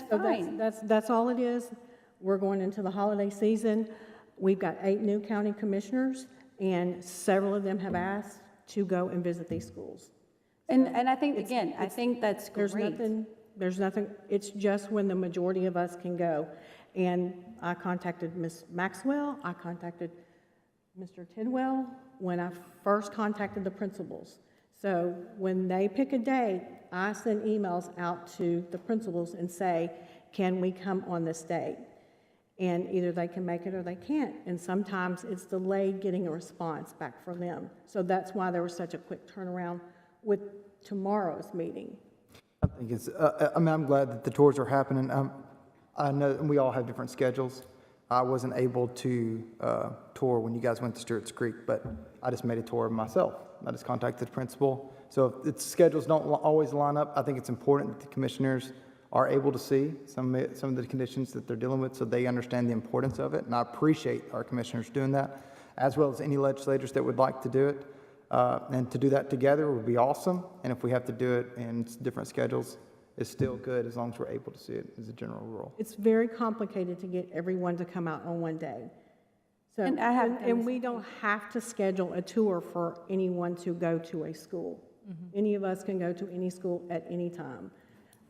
So fine. that's all it is. We're going into the holiday season. We've got 8 new county commissioners, and several of them have asked to go and visit these schools. And I think, again, I think that's great. There's nothing, it's just when the majority of us can go. And I contacted Ms. Maxwell, I contacted Mr. Tidwell when I first contacted the principals. So when they pick a date, I send emails out to the principals and say, can we come on this date? And either they can make it or they can't. And sometimes it's delayed getting a response back from them. So that's why there was such a quick turnaround with tomorrow's meeting. I think it's, I'm glad that the tours are happening. I know we all have different schedules. I wasn't able to tour when you guys went to Stewart's Creek, but I just made a tour myself. I just contacted the principal. So if its schedules don't always line up, I think it's important that the commissioners are able to see some of the conditions that they're dealing with so they understand the importance of it. And I appreciate our commissioners doing that, as well as any legislators that would like to do it. And to do that together would be awesome. And if we have to do it in different schedules, it's still good as long as we're able to see it as a general rule. It's very complicated to get everyone to come out on one day. So, And we don't have to schedule a tour for anyone to go to a school. Any of us can go to any school at any time.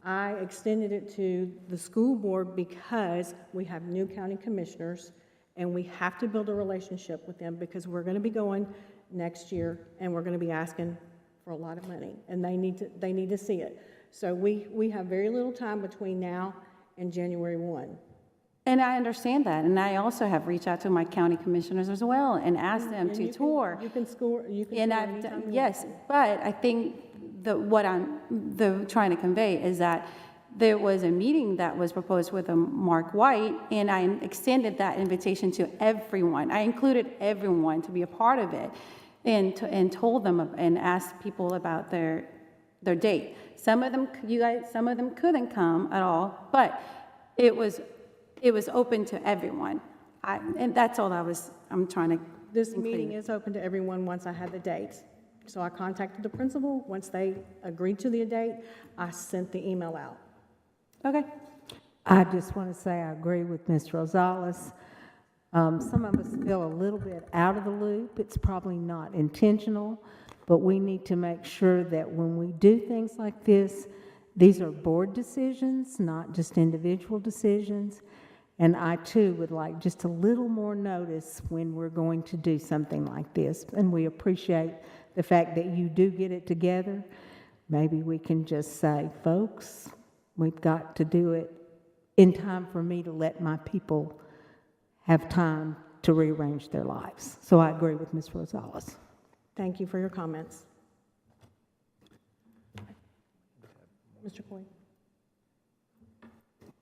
I extended it to the school board because we have new county commissioners and we have to build a relationship with them because we're going to be going next year and we're going to be asking for a lot of money and they need to see it. So we have very little time between now and January 1. And I understand that. And I also have reached out to my county commissioners as well and asked them to tour. You can score. And I've done, yes, but I think what I'm trying to convey is that there was a meeting that was proposed with Mark White, and I extended that invitation to everyone. I included everyone to be a part of it, and told them and asked people about their date. Some of them couldn't come at all, but it was open to everyone. And that's all I'm trying to. This meeting is open to everyone once I had the dates. So I contacted the principal. Once they agreed to the date, I sent the email out. Okay. I just want to say I agree with Ms. Rosales. Some of us feel a little bit out of the loop. It's probably not intentional, but we need to make sure that when we do things like this, these are board decisions, not just individual decisions. And I, too, would like just a little more notice when we're going to do something like this. And we appreciate the fact that you do get it together. Maybe we can just say, folks, we've got to do it in time for me to let my people have time to rearrange their lives. So I agree with Ms. Rosales. Thank you for your comments. Mr. Coy.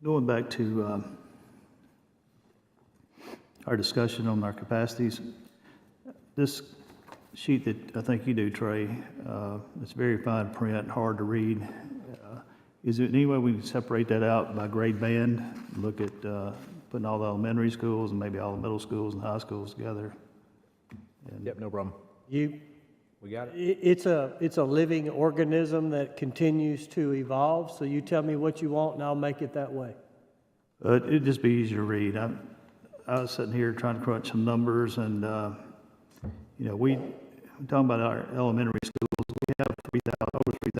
Going back to our discussion on our capacities, this sheet that I think you do, Trey, it's very fine print, hard to read. Is there any way we can separate that out by grade band, look at putting all the elementary schools and maybe all the middle schools and high schools together? Yep, no problem. We got it. It's a living organism that continues to evolve, so you tell me what you want and I'll make it that way. It'd just be easier to read. I was sitting here trying to crunch some numbers and, we're talking about our elementary schools. We have over 3,000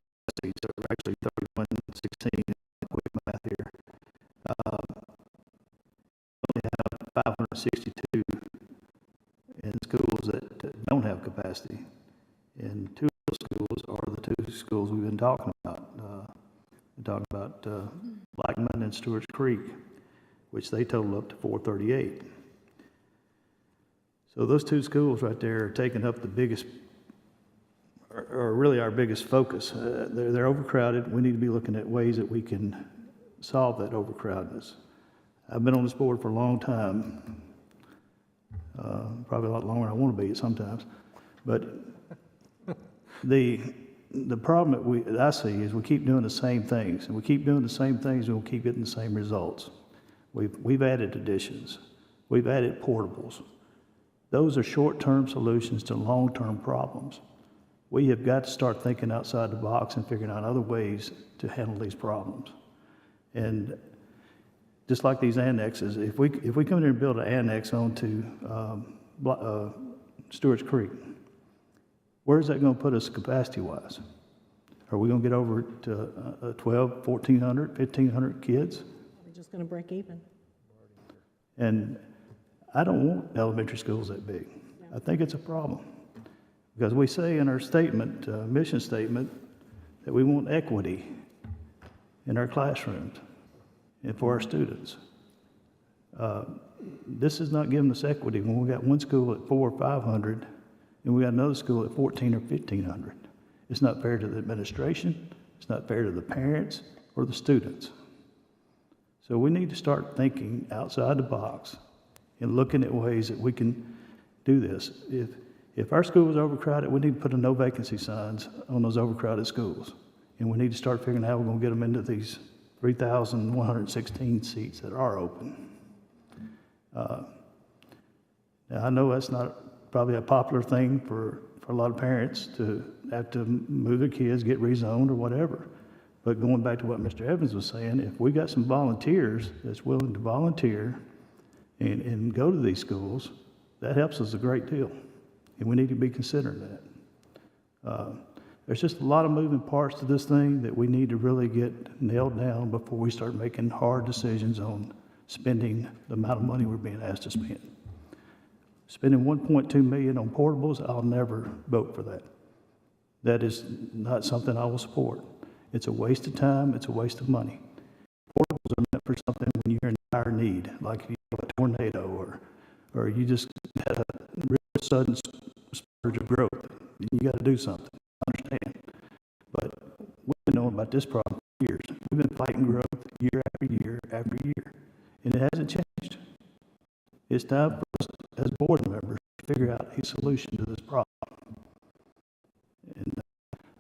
seats, so we're actually 3116, quick math here. We only have 562 in schools that don't have capacity. And 2 of those schools are the 2 schools we've been talking about. We're talking about Blackman and Stewart's Creek, which they total up to 438. So those 2 schools right there are taking up the biggest, are really our biggest focus. They're overcrowded. We need to be looking at ways that we can solve that overcrowdedness. I've been on this board for a long time. probably a lot longer than I want to be sometimes. But the problem that I see is we keep doing the same things, and we keep doing the same things, and we'll keep getting the same results. We've added additions. We've added portables. Those are short-term solutions to long-term problems. We have got to start thinking outside the box and figuring out other ways to handle these problems. And just like these annexes, if we come in here and build an annex onto Stewart's Creek, where's that going to put us capacity-wise? Are we going to get over to 1,200, 1,400, 1,500 kids? We're just going to break even. And I don't want elementary schools that big. I think it's a problem. Because we say in our statement, mission statement, that we want equity in our classrooms and for our students. This is not giving us equity when we got one school at 400 or 500 and we got another school at 1,400 or 1,500. It's not fair to the administration, it's not fair to the parents or the students. So we need to start thinking outside the box and looking at ways that we can do this. If our school is overcrowded, we need to put no vacancy signs on those overcrowded schools. And we need to start figuring out how we're going to get them into these 3,116 seats that are open. Now, I know that's not probably a popular thing for a lot of parents to have to move their kids, get rezoned or whatever. But going back to what Mr. Evans was saying, if we got some volunteers that's willing to volunteer and go to these schools, that helps us a great deal. And we need to be considering that. There's just a lot of moving parts to this thing that we need to really get nailed down before we start making hard decisions on spending the amount of money we're being asked to spend. Spending $1.2 million on portables, I'll never vote for that. That is not something I will support. It's a waste of time, it's a waste of money. Portables are meant for something when you're in dire need, like if you have a tornado or you just had a real sudden spurge of growth. You got to do something. I understand. But we've been knowing about this problem for years. We've been fighting growth year after year after year, and it hasn't changed. It's time for us as board members to figure out a solution to this problem. And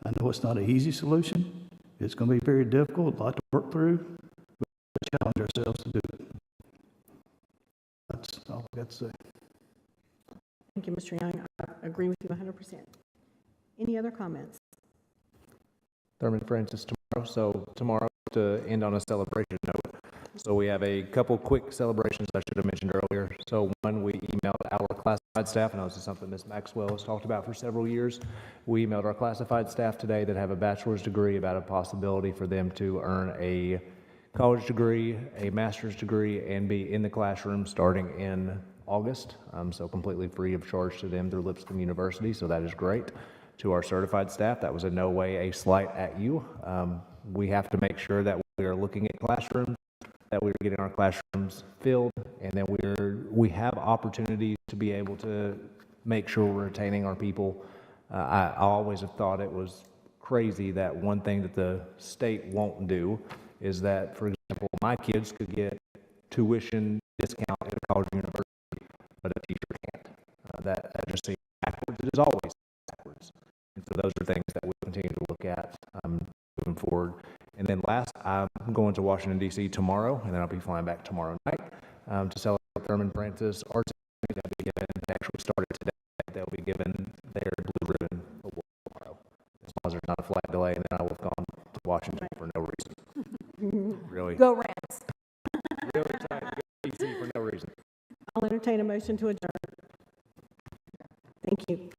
I know it's not an easy solution. It's going to be very difficult, a lot to work through, but we challenge ourselves to do it. That's all I got to say. Thank you, Mr. Young. I agree with you 100%. Any other comments? Thurman Francis tomorrow. So tomorrow, to end on a celebration note, so we have a couple quick celebrations I should have mentioned earlier. So one, we emailed our classified staff, and this is something Ms. Maxwell has talked about for several years. We emailed our classified staff today that have a bachelor's degree about a possibility for them to earn a college degree, a master's degree, and be in the classroom starting in August. So completely free of charge to them through Lipscomb University, so that is great. To our certified staff, that was in no way a slight at you. We have to make sure that we are looking at classrooms, that we're getting our classrooms filled, and that we have opportunities to be able to make sure we're retaining our people. I always have thought it was crazy that one thing that the state won't do is that, for example, my kids could get tuition discount at a college university, but a teacher can't. That just seems backwards. It is always backwards. And so those are things that we'll continue to look at moving forward. And then last, I'm going to Washington, D.C. tomorrow, and then I'll be flying back tomorrow night to celebrate Thurman Francis Arts Academy. That'll be given, they actually started today. They'll be given their Blue Ribbon Award tomorrow. As long as there's not a flight delay, and then I will have gone to Washington for no reason. Really. Go Rams. Really trying to go to D.C. for no reason. I'll entertain a motion to adjourn. Thank you.